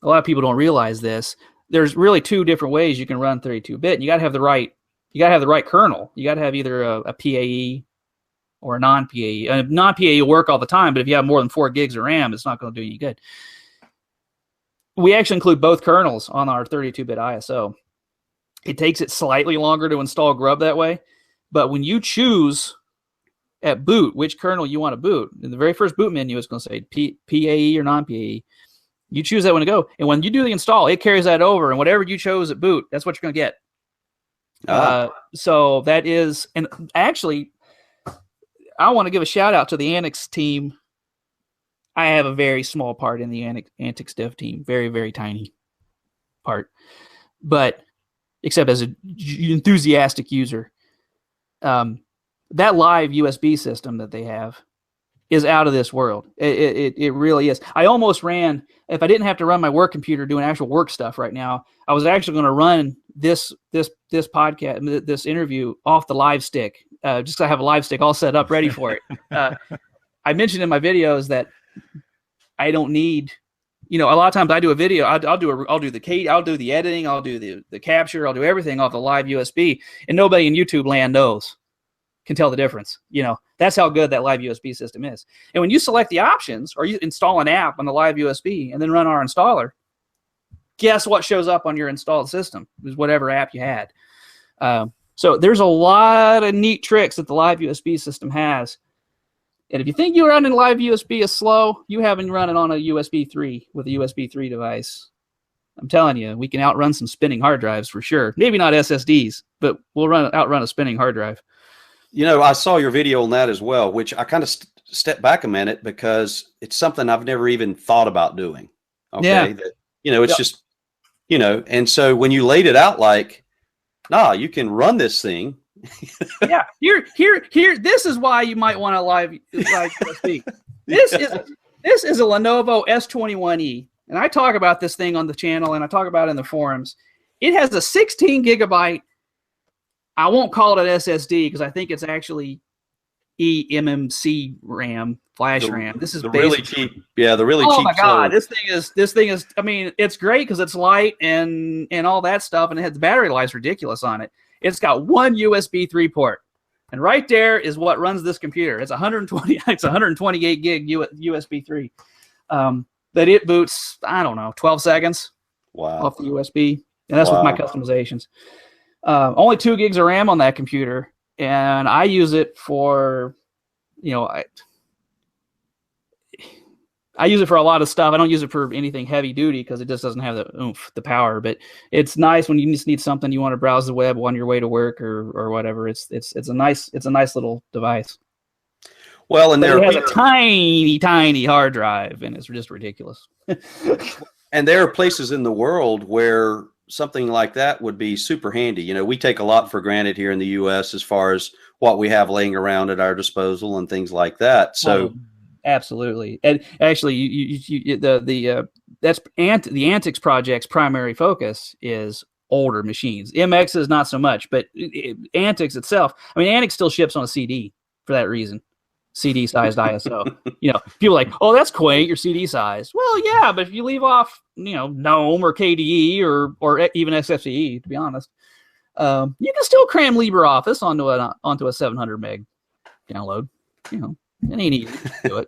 lot of people don't realize this. There's really two different ways you can run 32-bit. And you got to have the right kernel. You got to have either a PAE or a non-PAE. A non-PAE will work all the time, but if you have more than 4 gigs of RAM, it's not going to do any good. We actually include both kernels on our 32-bit ISO. It takes it slightly longer to install Grub that way, but when you choose at boot which kernel you want to boot, in the very first boot menu, it's going to say PAE or non-PAE. You choose that one to go, and when you do the install, it carries that over, and whatever you chose at boot, that's what you're going to get. So that is, and actually, I want to give a shout out to the Annex team. I have a very small part in the Annex dev team, very, very tiny part, but except as an enthusiastic user. That live USB system that they have is out of this world. It really is. I almost ran, if I didn't have to run my work computer doing actual work stuff right now, I was actually going to run this podcast, this interview off the live stick. Just so I have a live stick all set up, ready for it. I mentioned in my videos that I don't need, a lot of times I do a video, I'll do the editing, I'll do the capture, I'll do everything off the live USB, and nobody in YouTube land can tell the difference. That's how good that live USB system is. And when you select the options or you install an app on the live USB and then run our installer, guess what shows up on your installed system is whatever app you had. So there's a lot of neat tricks that the live USB system has. And if you think you're running live USB is slow, you haven't run it on a USB 3 with a USB 3 device. I'm telling you, we can outrun some spinning hard drives for sure. Maybe not SSDs, but we'll outrun a spinning hard drive. I saw your video on that as well, which I kind of stepped back a minute because it's something I've never even thought about doing. Okay. Yeah. It's just, and so when you laid it out like, you can run this thing. Yeah. Here. This is why you might want a live USB. This is a Lenovo S21E. And I talk about this thing on the channel and I talk about it in the forums. It has a 16 gigabyte. I won't call it an SSD because I think it's actually eMMC RAM, flash RAM. This is really cheap. Yeah, the really cheap. Oh my God, this thing is. I mean, it's great because it's light and all that stuff, and the battery life's ridiculous on it. It's got one USB 3 port, and right there is what runs this computer. It's 120. It's 128 gig USB 3. That it boots. I don't know, 12 seconds. Wow. Off the USB, and that's with my customizations. Only 2 gigs of RAM on that computer, and I use it for, I use it for a lot of stuff. I don't use it for anything heavy duty because it just doesn't have the power. But it's nice when you just need something, you want to browse the web on your way to work or whatever. It's a nice little device. Well, and it has a tiny, tiny hard drive, and it's just ridiculous. And there are places in the world where something like that would be super handy. We take a lot for granted here in the U.S. as far as what we have laying around at our disposal and things like that. So, absolutely, and actually, that's the Antics project's primary focus is older machines. MX is not so much, but Antics itself. I mean, Antics still ships on a CD for that reason. CD-sized ISO. People are like, oh, that's quaint, your CD size. Well, yeah, but if you leave off, GNOME or KDE or even XFCE, to be honest, You can still cram LibreOffice onto a 700 meg download. You know, it ain't easy to do it.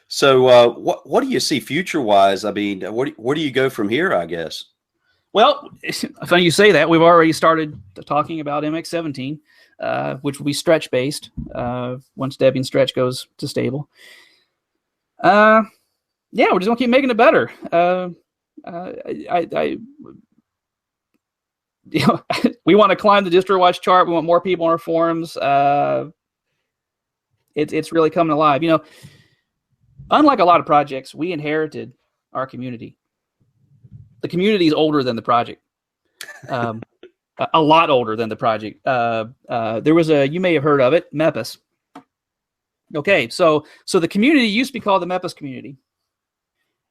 So, what do you see future wise? I mean, where do you go from here? I guess. Well, funny you say that. We've already started talking about MX17, which will be stretch based once Debian Stretch goes to stable. Yeah, we're just gonna keep making it better. You know, we want to climb the DistroWatch chart. We want more people on our forums. It's really coming alive. You know, unlike a lot of projects, we inherited our community. The community is older than the project, a lot older than the project. There was you may have heard of it, Mepis. Okay, so the community used to be called the Mepis community,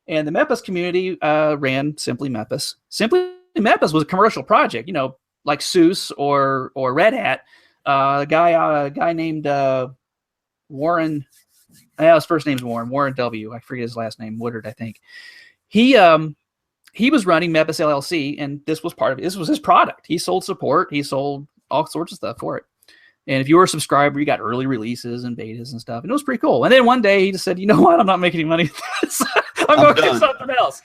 and the Mepis community ran Simply Mepis. Simply Mepis was a commercial project, you know, like SUSE or Red Hat. A guy named Warren. His first name's Warren W. I forget his last name, Woodard, I think. He was running Mepis LLC, and this was his product. He sold support. He sold all sorts of stuff for it. And if you were a subscriber, you got early releases and betas and stuff. And it was pretty cool. And then one day he just said, you know what? I'm not making any money with this. I'm going to do something else.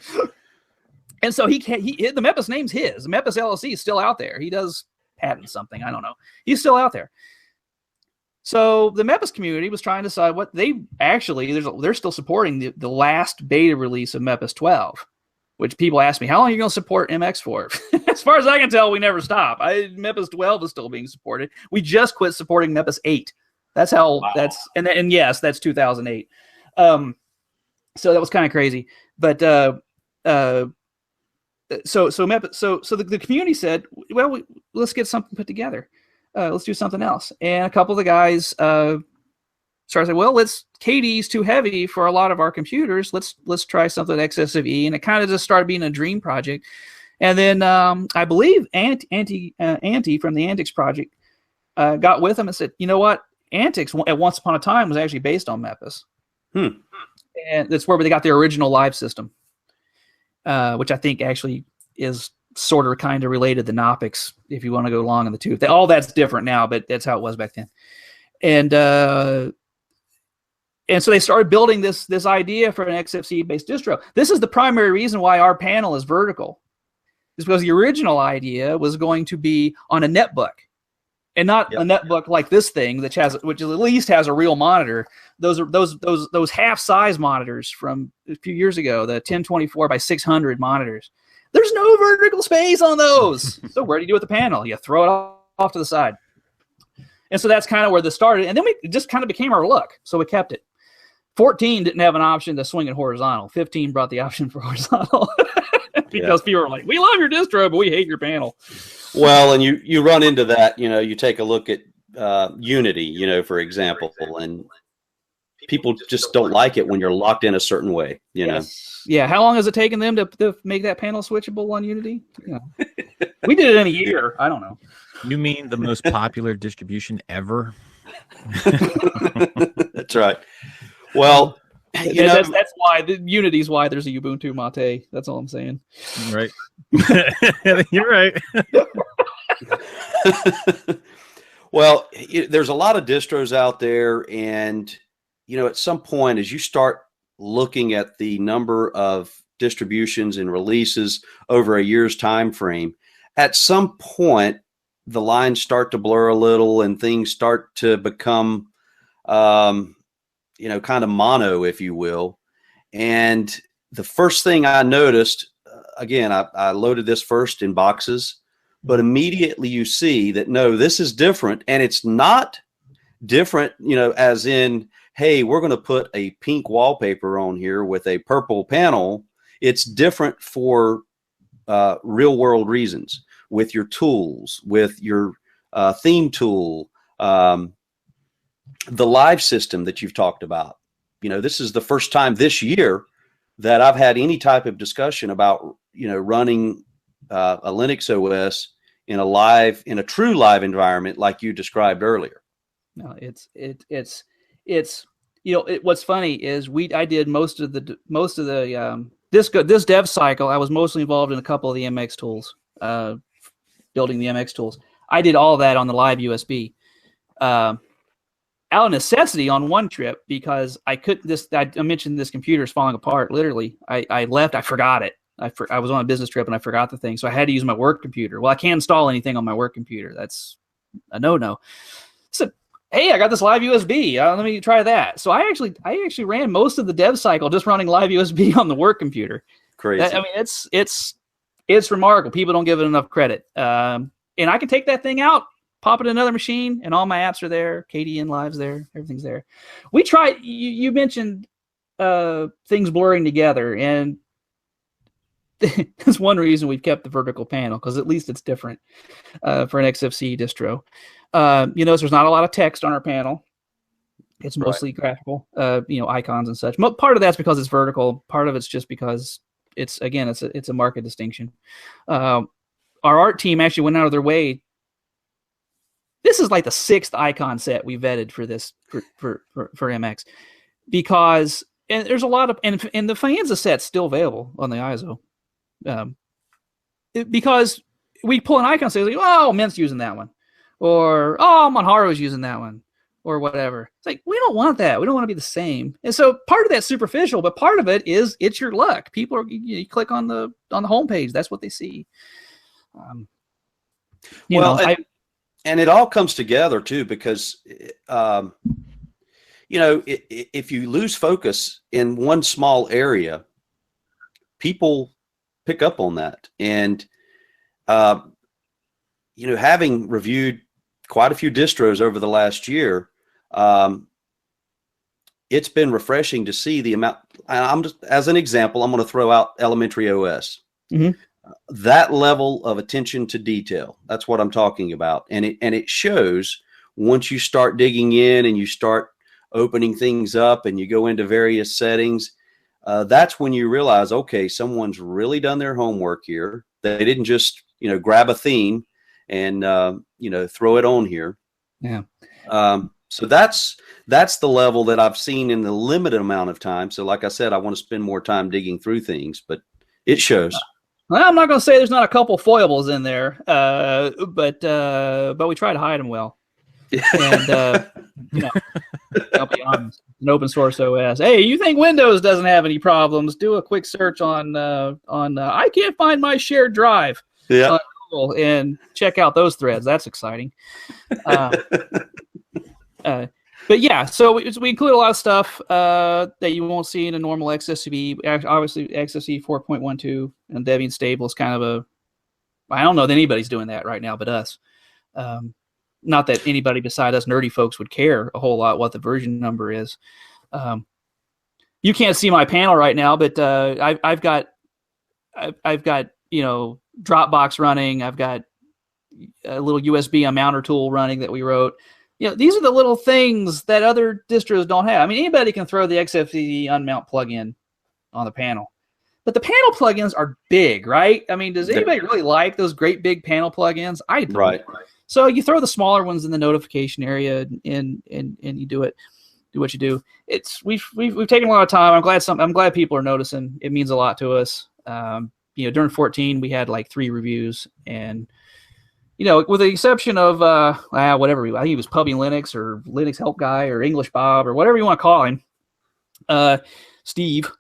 And so the Mepis name's his. The Mepis LLC is still out there. He does patent something. I don't know. He's still out there. So the Mepis community was trying to decide what they're still supporting the last beta release of Mepis 12. Which people ask me, how long are you going to support MX for? As far as I can tell, we never stop. Mepis 12 is still being supported. We just quit supporting Mepis 8. That's how. Wow. And yes, that's 2008. So that was kind of crazy. But so the community said, well, let's get something put together. Let's do something else. And a couple of the guys started saying, well, KDE's too heavy for a lot of our computers. Let's try something XSFE. And it kind of just started being a dream project. And then I believe Anti from the Antix project got with him and said, you know what? Antix at once upon a time was actually based on Mepis. And that's where they got their original live system, which I think actually is sort of kind of related to Knoppix, if you want to go long in the tooth. All that's different now, but that's how it was back then. And so they started building this idea for an XFCE-based distro. This is the primary reason why our panel is vertical. Is because the original idea was going to be on a netbook, and not a netbook like this thing, which at least has a real monitor. Those half-size monitors from a few years ago, the 1024 by 600 monitors. There's no vertical space on those. So where do you do with the panel? You throw it off to the side. And so that's kind of where this started. And then it just kind of became our look. So we kept it. 14 didn't have an option to swing it horizontal. 15 brought the option for horizontal. Because people are like, we love your distro, but we hate your panel. Well, and you run into that, you know, you take a look at Unity, you know, for example, and people just don't like it when you're locked in a certain way, you know. Yeah, how long has it taken them to make that panel switchable on Unity? You know, we did it in a year. I don't know. You mean the most popular distribution ever? That's right. Well, that's why Unity's why there's a Ubuntu Mate. That's all I'm saying. Right. You're right. Well, there's a lot of distros out there, and you know, at some point, as you start looking at the number of distributions and releases over a year's time frame, at some point the lines start to blur a little and things start to become you know, kind of mono, if you will. And the first thing I noticed, again, I loaded this first in boxes, but immediately you see that, no, this is different. And it's not different, you know, as in, hey, we're going to put a pink wallpaper on here with a purple panel. It's different for real world reasons, with your tools, with your theme tool, the live system that you've talked about. You know, this is the first time this year that I've had any type of discussion about, you know, running a Linux OS in a true live environment like you described earlier. No, it's you know, what's funny is I did most of the this dev cycle, I was mostly involved in a couple of the MX tools, building the MX tools. I did all that on the live USB. Out of necessity on one trip, because I couldn't. I mentioned this computer is falling apart. Literally, I left. I forgot it. I was on a business trip and I forgot the thing, so I had to use my work computer. Well, I can't install anything on my work computer. That's a no. So, hey, I got this live USB. Let me try that. So I actually ran most of the dev cycle just running live USB on the work computer. Crazy. I mean, it's remarkable. People don't give it enough credit. And I can take that thing out, pop it in another machine, and all my apps are there. KDN Live's there. Everything's there. We tried. You mentioned things blurring together, and that's one reason we've kept the vertical panel, because at least it's different for an XFCE distro. You notice there's not a lot of text on our panel. It's mostly graphical, icons and such. Part of that's because it's vertical. Part of it's just because it's a market distinction. Our art team actually went out of their way. This is like the 6th icon set we vetted for this for MX, because and there's a lot of and the Faenza set's still available on the ISO. Because we pull an icon, say, oh, Mint's using that one, or oh, Manjaro's using that one, or whatever. It's like, we don't want that. We don't want to be the same. And so part of that's superficial, but part of it is it's your luck. People are you click on the homepage, that's what they see. And it all comes together too, because if you lose focus in one small area, people pick up on that. And having reviewed quite a few distros over the last year, it's been refreshing to see the amount. As an example, I'm going to throw out Elementary OS. Mm-hmm. That level of attention to detail, that's what I'm talking about. And it shows once you start digging in and you start opening things up and you go into various settings. That's when you realize, okay, someone's really done their homework here. They didn't just, grab a theme and, throw it on here. Yeah. So that's the level that I've seen in the limited amount of time. So like I said, I want to spend more time digging through things, but it shows. Well, I'm not going to say there's not a couple foibles in there, but we try to hide them well. And, I'll be honest, an open source OS. Hey, you think Windows doesn't have any problems? Do a quick search on I can't find my shared drive on Google and check out those threads. That's exciting. But yeah, so we include a lot of stuff that you won't see in a normal XFCE. Obviously, XFCE 4.12 and Debian Stable is kind of I don't know that anybody's doing that right now but us. Not that anybody beside us nerdy folks would care a whole lot what the version number is. You can't see my panel right now, but I've got Dropbox running. I've got a little USB unmounter tool running that we wrote. These are the little things that other distros don't have. I mean, anybody can throw the XFCE unmount plugin on the panel, but the panel plugins are big, right? I mean, does anybody really like those great big panel plugins? I do. Right. So you throw the smaller ones in the notification area, and you do what you do. We've taken a lot of time. I'm glad people are noticing. It means a lot to us. During 14 we had like 3 reviews, and with the exception of whatever I think he was Puppy Linux or Linux Help Guy or English Bob or whatever you want to call him, Steve.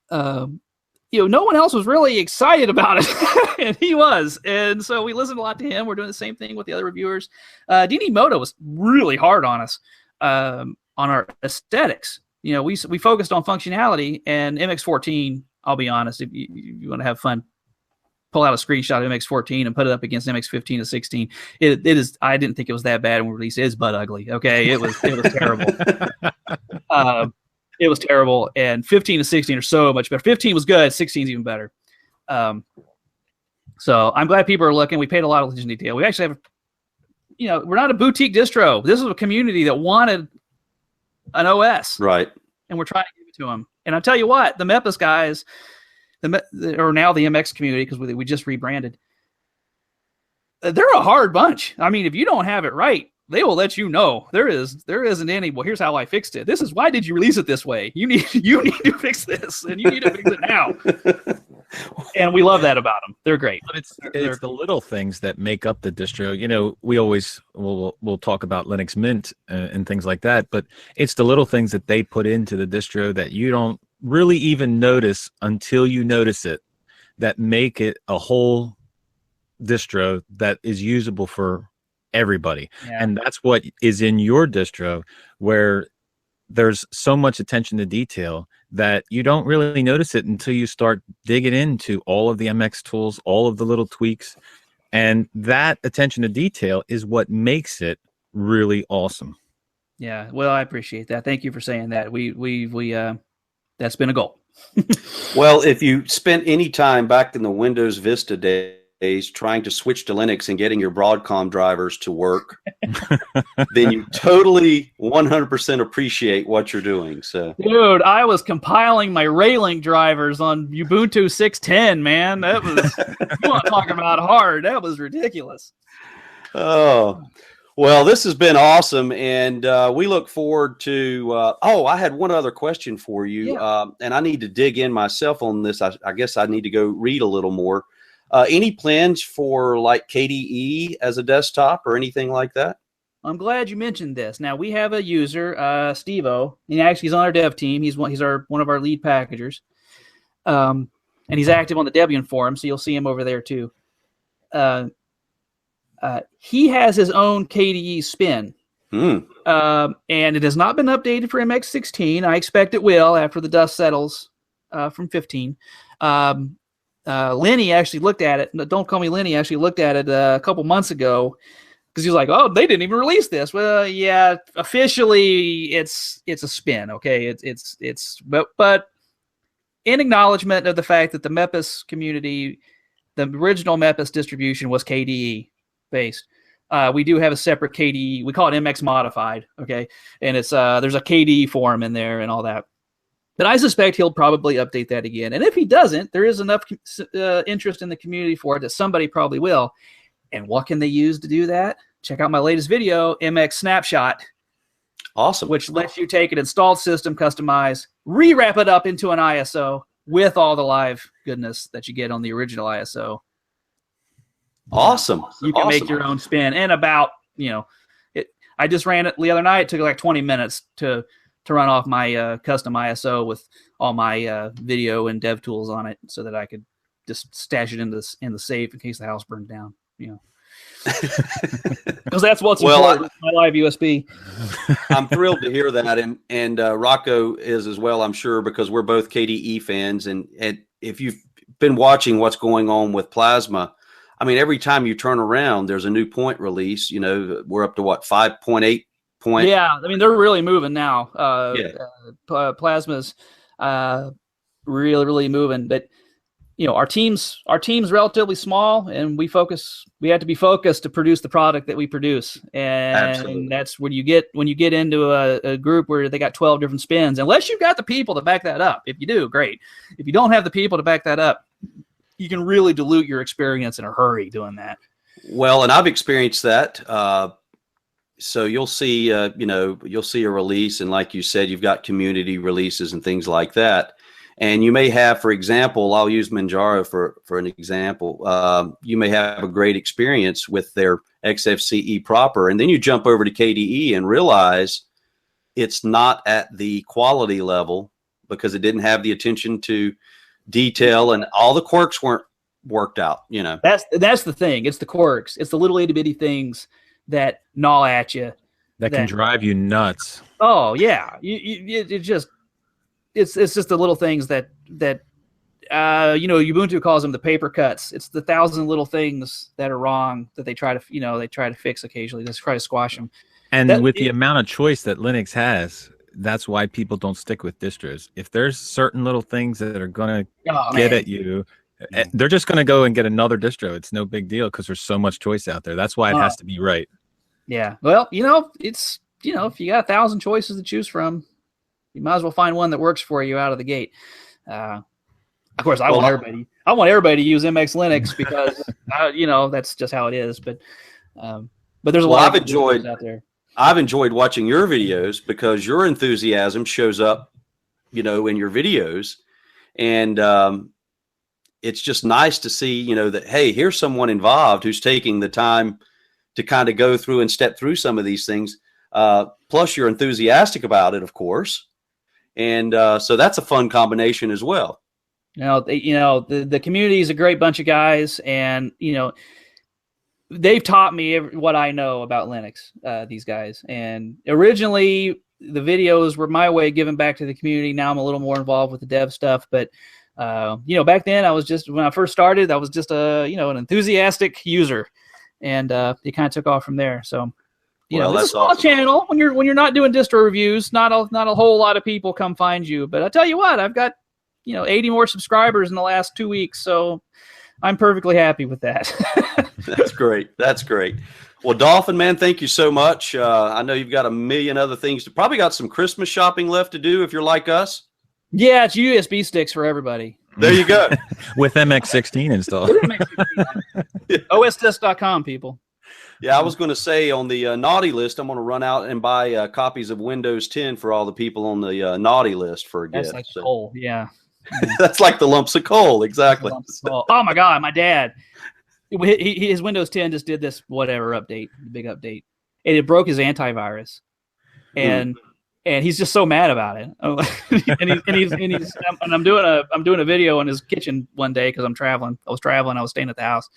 No one else was really excited about it, and he was. And so we listened a lot to him. We're doing the same thing with the other reviewers. Dini Moto was really hard on us on our aesthetics. We focused on functionality, and MX14, I'll be honest, if you want to have fun, pull out a screenshot of MX14 and put it up against MX15 and 16. It is. I didn't think it was that bad when we released it. It's butt ugly. Okay, it was terrible. It was terrible, and 15 and 16 are so much better. 15 was good, 16 is even better. So I'm glad people are looking. We paid a lot of attention to detail. We actually have, we're not a boutique distro. This is a community that wanted an OS, right? And we're trying to give it to them. And I'll tell you what, the Mepis guys, or now the MX community, because we just rebranded, they're a hard bunch. I mean, if you don't have it right, they will let you know. There isn't any. Well, here's how I fixed it. This is why did you release it this way? You need to fix this, and you need to fix it now. And we love that about them. They're great. But it's the little things that make up the distro. You know, we always we'll talk about Linux Mint and things like that, but it's the little things that they put into the distro that you don't really even notice until you notice it, that make it a whole distro that is usable for everybody. Yeah. And that's what is in your distro, where there's so much attention to detail that you don't really notice it until you start digging into all of the MX tools, all of the little tweaks. And that attention to detail is what makes it really awesome. Yeah, well, I appreciate that. Thank you for saying that. We that's been a goal. Well, if you spent any time back in the Windows Vista days trying to switch to Linux and getting your Broadcom drivers to work, then you totally 100% appreciate what you're doing. So, dude, I was compiling my Railing drivers on Ubuntu 6.10, man. That was, you want to talk about hard. That was ridiculous. Oh, well, this has been awesome, and we look forward to. I had one other question for you, and I need to dig in myself on this. I guess I need to go read a little more. Any plans for like KDE as a desktop or anything like that? I'm glad you mentioned this. Now we have a user, Steve-O, and he's on our dev team. He's one of our lead packagers, and he's active on the Debian forum, so you'll see him over there too. He has his own KDE spin, and it has not been updated for MX16. I expect it will after the dust settles from 15. Lenny actually looked at it. Don't call me Lenny. Actually looked at it a couple months ago because he was like, "Oh, they didn't even release this." Well, yeah, officially it's a spin. Okay, but in acknowledgement of the fact that the MEPIS community, the original MEPIS distribution was KDE based. We do have a separate KDE. We call it MX modified. Okay, and it's there's a KDE forum in there and all that. But I suspect he'll probably update that again. And if he doesn't, there is enough interest in the community for it that somebody probably will. And what can they use to do that? Check out my latest video, MX Snapshot. Awesome. Which lets you take an installed system, customize, rewrap it up into an ISO with all the live goodness that you get on the original ISO. Awesome. You can make your own spin. And about, I just ran it the other night. It took like 20 minutes to run off my custom ISO with all my video and dev tools on it so that I could just stash it in the safe in case the house burned down, Because that's what's important, my live USB. I'm thrilled to hear that, and Rocco is as well, I'm sure, because we're both KDE fans, and if you've been watching what's going on with Plasma, I mean, every time you turn around, there's a new point release. We're up to 5.8 point. Yeah, I mean, they're really moving now. Plasma's really, really moving. But our team's relatively small, and we have to be focused to produce the product that we produce. And Absolutely. That's when you get into a group where they got 12 different spins. Unless you've got the people to back that up. If you do, great. If you don't have the people to back that up, you can really dilute your experience in a hurry doing that. Well, and I've experienced that. So you'll see, you'll see a release, and like you said, you've got community releases and things like that. And you may have, for example, I'll use Manjaro for an example. You may have a great experience with their XFCE proper, and then you jump over to KDE and realize it's not at the quality level because it didn't have the attention to detail, and all the quirks weren't worked out. That's the thing. It's the quirks. It's the little itty bitty things that gnaw at you. That can drive you nuts. Oh yeah, it's just the little things that Ubuntu calls them the paper cuts. It's the 1,000 little things that are wrong that they try to fix occasionally. They try to squash them. And the amount of choice that Linux has, that's why people don't stick with distros. If there's certain little things that are going to get at you, they're just going to go and get another distro. It's no big deal because there's so much choice out there. That's why it has to be right. Yeah. Well, it's, if you got 1,000 choices to choose from, you might as well find one that works for you out of the gate. Of course, I want everybody to use MX Linux because, that's just how it is. But But there's a lot of videos out there. I've enjoyed watching your videos because your enthusiasm shows up, in your videos, and it's just nice to see, that, hey, here's someone involved who's taking the time to kind of go through and step through some of these things. Plus, you're enthusiastic about it, of course, and so that's a fun combination as well. The community is a great bunch of guys, and they've taught me what I know about Linux. These guys, and originally the videos were my way of giving back to the community. Now I'm a little more involved with the dev stuff, but back then when I first started, I was just an enthusiastic user, and it kind of took off from there. So, it's a small channel. When you're not doing distro reviews, not a whole lot of people come find you. But I tell you what, I've got 80 more subscribers in the last 2 weeks, so I'm perfectly happy with that. That's great. That's great. Well, Dolphin, man, thank you so much. I know you've got a million other things. Probably got some Christmas shopping left to do if you're like us. Yeah, it's USB sticks for everybody. There you go. With MX16 installed. OSes.com, people. Yeah, I was going to say on the naughty list, I'm going to run out and buy copies of Windows 10 for all the people on the naughty list for a gift. That's like coal, yeah. That's like the lumps of coal, exactly. Oh my God, my dad! His Windows 10 just did this big update, and it broke his antivirus, and he's just so mad about it. and I'm doing a video in his kitchen one day because I'm traveling. I was traveling. I was staying at the house,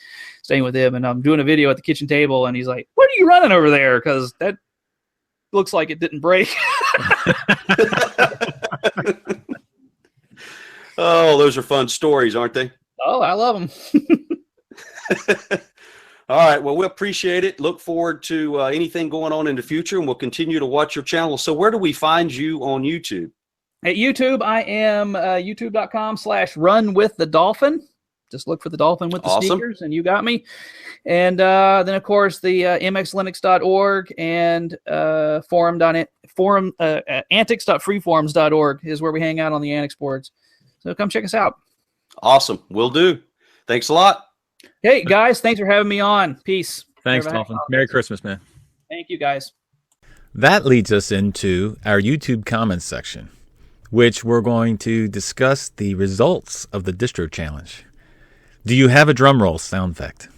staying with him, and I'm doing a video at the kitchen table, and he's like, "What are you running over there? Because that looks like it didn't break." Oh, those are fun stories, aren't they? Oh, I love them. All right. Well, we appreciate it. Look forward to anything going on in the future, and we'll continue to watch your channel. So where do we find you on YouTube? At YouTube, I am youtube.com/runwiththedolphin. Just look for the dolphin with the sneakers, and you got me. And then, of course, the mxlinux.org and antics.freeforums.org is where we hang out on the Annex boards. So come check us out. Awesome. Will do. Thanks a lot. Hey, guys, thanks for having me on. Peace. Thanks, Dolphin. Merry Christmas, man. Thank you, guys. That leads us into our YouTube comments section, which we're going to discuss the results of the distro challenge. Do you have a drum roll sound effect?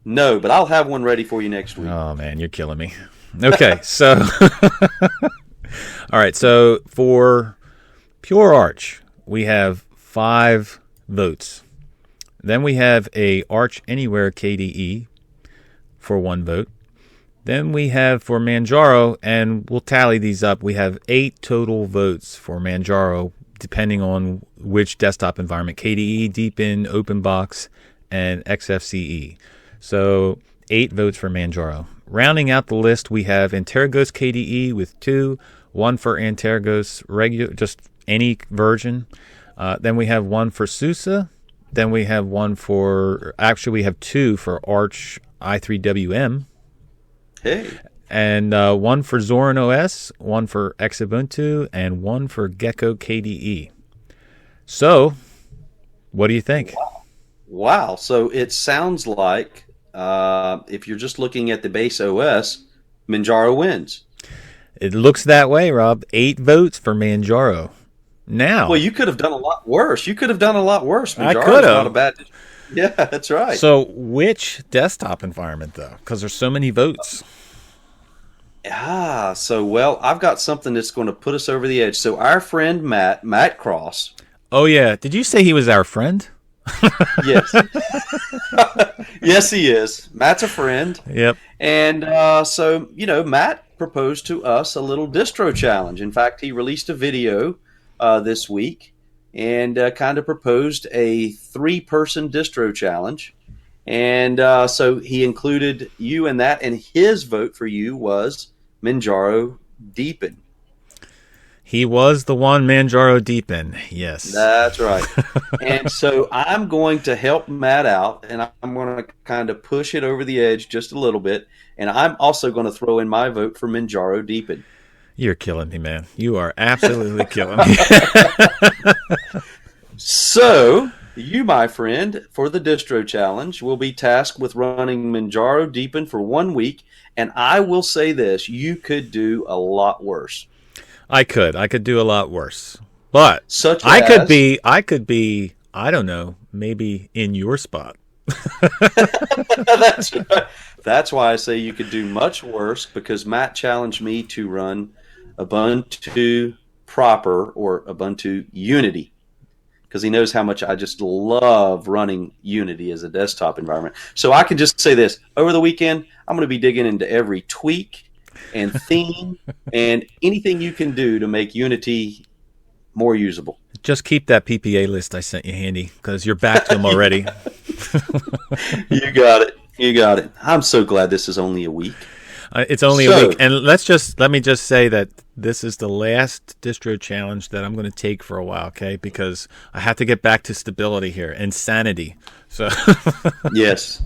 No, but I'll have one ready for you next week. Oh, man, you're killing me. Okay, so... All right, so for Pure Arch, we have 5 votes. Then we have a Arch Anywhere KDE for 1 vote. Then we have for Manjaro, and we'll tally these up, we have 8 total votes for Manjaro, depending on which desktop environment, KDE, Deepin, OpenBox, and XFCE. So 8 votes for Manjaro. Rounding out the list, we have Antergos KDE with 2, 1 for Antergos regular, just any version. Then we have 1 for SUSE. Then we have 1 for, actually we have 2 for Arch i3WM. Hey. And 1 for Zorin OS, 1 for Ubuntu, and 1 for Gecko KDE. So, what do you think? Wow. So it sounds like if you're just looking at the base OS, Manjaro wins. It looks that way, Rob. 8 votes for Manjaro. Now, well, you could have done a lot worse. Manjaro's I could have. Not a bad. Yeah, that's right. So, which desktop environment, though? Because there's so many votes. Well, I've got something that's going to put us over the edge. So, our friend Matt Cross. Oh yeah, did you say he was our friend? Yes. Yes, he is. Matt's a friend. Yep. And so, Matt proposed to us a little distro challenge. In fact, he released a video this week and kind of proposed a 3-person distro challenge. And so he included you in that, and his vote for you was Manjaro Deepin. He was the one Manjaro Deepin, yes. That's right. And so I'm going to help Matt out, and I'm going to kind of push it over the edge just a little bit, and I'm also going to throw in my vote for Manjaro Deepin. You're killing me, man. You are absolutely killing me. So, You, my friend, for the distro challenge, will be tasked with running Manjaro Deepin for 1 week, and I will say this: you could do a lot worse. I could do a lot worse, but I could be. I don't know, maybe in your spot. That's right. That's why I say you could do much worse, because Matt challenged me to run Ubuntu proper or Ubuntu Unity, because he knows how much I just love running Unity as a desktop environment. So I can just say this: over the weekend, I'm going to be digging into every tweak and theme and anything you can do to make Unity more usable. Just keep that PPA list I sent you handy, because you're back to them already. You got it. You got it. I'm so glad this is only a week. It's only a week, and let me just say that this is the last distro challenge that I'm going to take for a while, okay? Because I have to get back to stability here and sanity. So yes,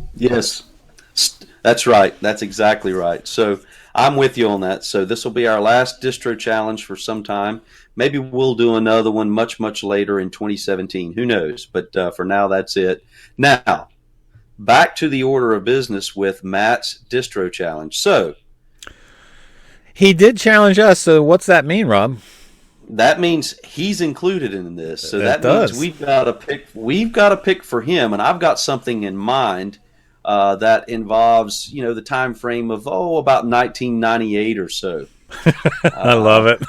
that's right. That's exactly right. So I'm with you on that. So this will be our last distro challenge for some time. Maybe we'll do another one much later in 2017. Who knows? But for now, that's it. Now, back to the order of business with Matt's distro challenge. So he did challenge us. So what's that mean, Rob? That means he's included in this. So that does. means we've got to pick for him, and I've got something in mind that involves, the time frame of about 1998 or so. I love it.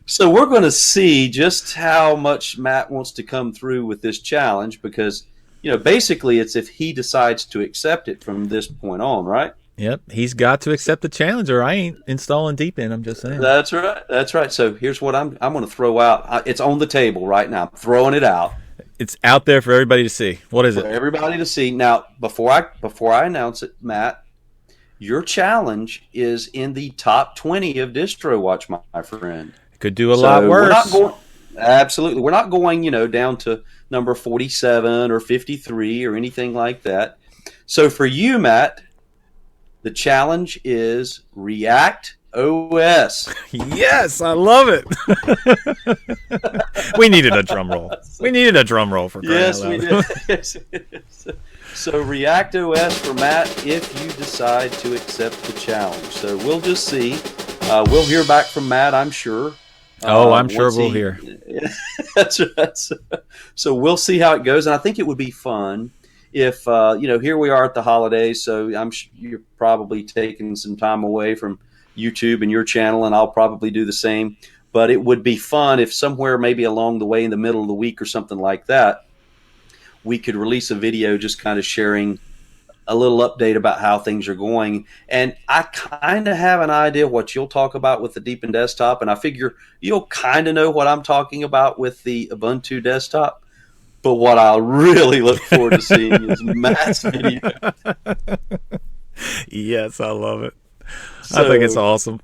So we're going to see just how much Matt wants to come through with this challenge, because basically it's if he decides to accept it from this point on, right? Yep, he's got to accept the challenge, or I ain't installing Deepin. I'm just saying. That's right. That's right. So here's what I'm going to throw out. It's on the table right now. I'm throwing it out. It's out there for everybody to see. What is it? For everybody to see. Now, before I announce it, Matt, your challenge is in the top 20 of DistroWatch, my friend. Could do a lot worse. Absolutely. We're not going, down to number 47 or 53 or anything like that. So for you, Matt, the challenge is React OS. Yes, I love it. We needed a drum roll. For crying out loud. Yes, we did. So React OS for Matt, if you decide to accept the challenge. So we'll just see. We'll hear back from Matt, I'm sure. I'm sure we'll hear. That's right. So we'll see how it goes, and I think it would be fun if here we are at the holidays. So I'm sure you're probably taking some time away from YouTube and your channel, and I'll probably do the same. But it would be fun if somewhere, maybe along the way in the middle of the week or something like that, we could release a video just kind of sharing a little update about how things are going. And I kind of have an idea what you'll talk about with the Deepin desktop, and I figure you'll kind of know what I'm talking about with the Ubuntu desktop. But what I really look forward to seeing is Matt's video. Yes, I love it. I think it's awesome.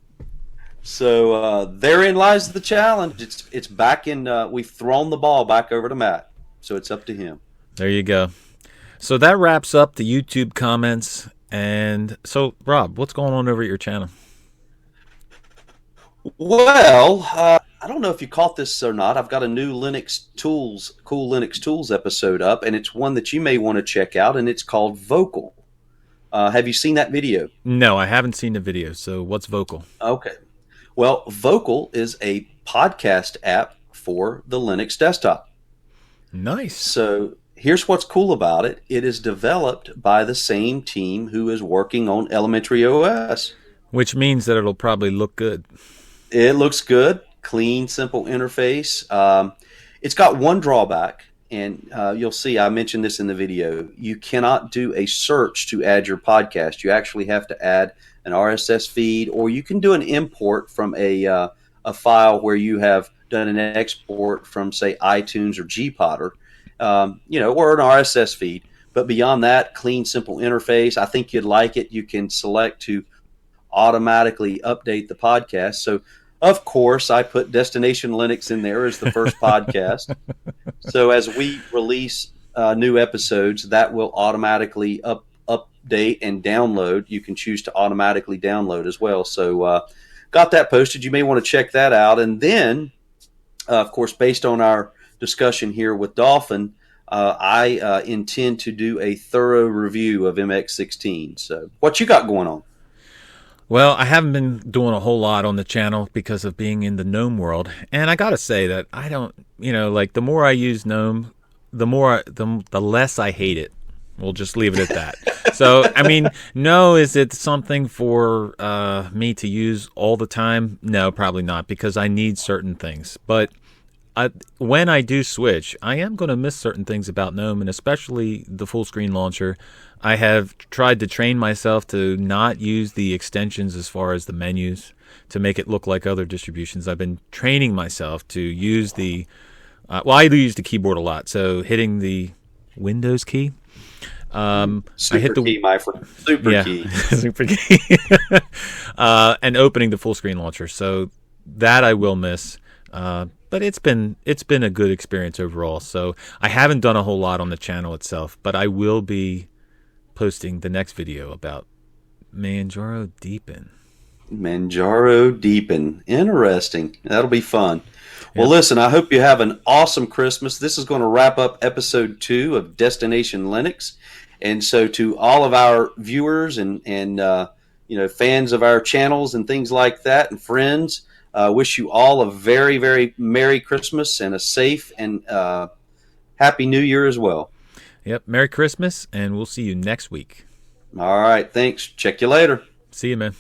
So therein lies the challenge. It's back in. We've thrown the ball back over to Matt, so it's up to him. There you go. So that wraps up the YouTube comments. And so, Rob, what's going on over at your channel? Well, I don't know if you caught this or not. I've got a new cool Linux tools episode up, and it's one that you may want to check out, and it's called Vocal. Have you seen that video? No, I haven't seen the video. So what's Vocal? Okay. Well, Vocal is a podcast app for the Linux desktop. Nice. So here's what's cool about it. It is developed by the same team who is working on Elementary OS. Which means that it'll probably look good. It looks good. Clean, simple interface. It's got one drawback, and you'll see I mentioned this in the video. You cannot do a search to add your podcast. You actually have to add an RSS feed, or you can do an import from a file where you have done an export from, say, iTunes or Gpodder, or an RSS feed. But beyond that, clean, simple interface. I think you'd like it. You can select to automatically update the podcast. So, of course, I put Destination Linux in there as the first podcast. So as we release new episodes, that will automatically update and download. You can choose to automatically download as well. So got that posted. You may want to check that out. And then, of course, based on our discussion here with Dolphin, I intend to do a thorough review of MX16. So, what you got going on? Well, I haven't been doing a whole lot on the channel because of being in the GNOME world. And I got to say that I don't, like the more I use GNOME, the less I hate it. We'll just leave it at that. So, I mean, no, is it something for me to use all the time? No, probably not, because I need certain things. But when I do switch, I am going to miss certain things about GNOME, and especially the full screen launcher. I have tried to train myself to not use the extensions as far as the menus to make it look like other distributions. I've been training myself to use the I do use the keyboard a lot, so hitting the Windows key. Super I hit the key, my friend. Super key. Super key. And opening the full screen launcher. So that I will miss. But it's been a good experience overall. So I haven't done a whole lot on the channel itself, but I will be posting the next video about Manjaro Deepin. Manjaro Deepin. Interesting. That'll be fun. Well, listen, I hope you have an awesome Christmas. This is going to wrap up episode 2 of Destination Linux. And so to all of our viewers and fans of our channels and things like that and friends, wish you all a very, very Merry Christmas and a safe and Happy New Year as well. Yep. Merry Christmas, and we'll see you next week. All right. Thanks. Check you later. See you, man.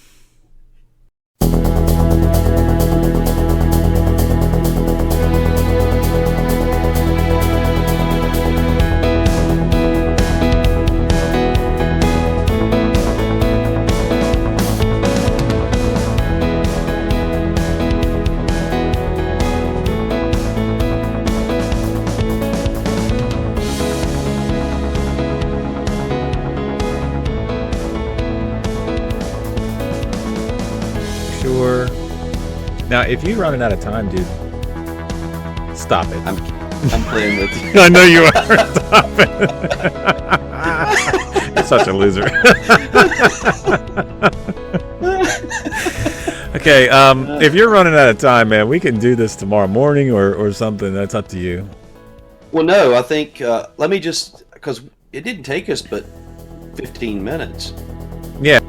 Now, if you're running out of time, dude, stop it. I'm playing with you. I know you are. Stop it. You're such a loser. Okay, if you're running out of time, man, we can do this tomorrow morning or something. That's up to you. Well, no, I think, let me just, because it didn't take us but 15 minutes. Yeah.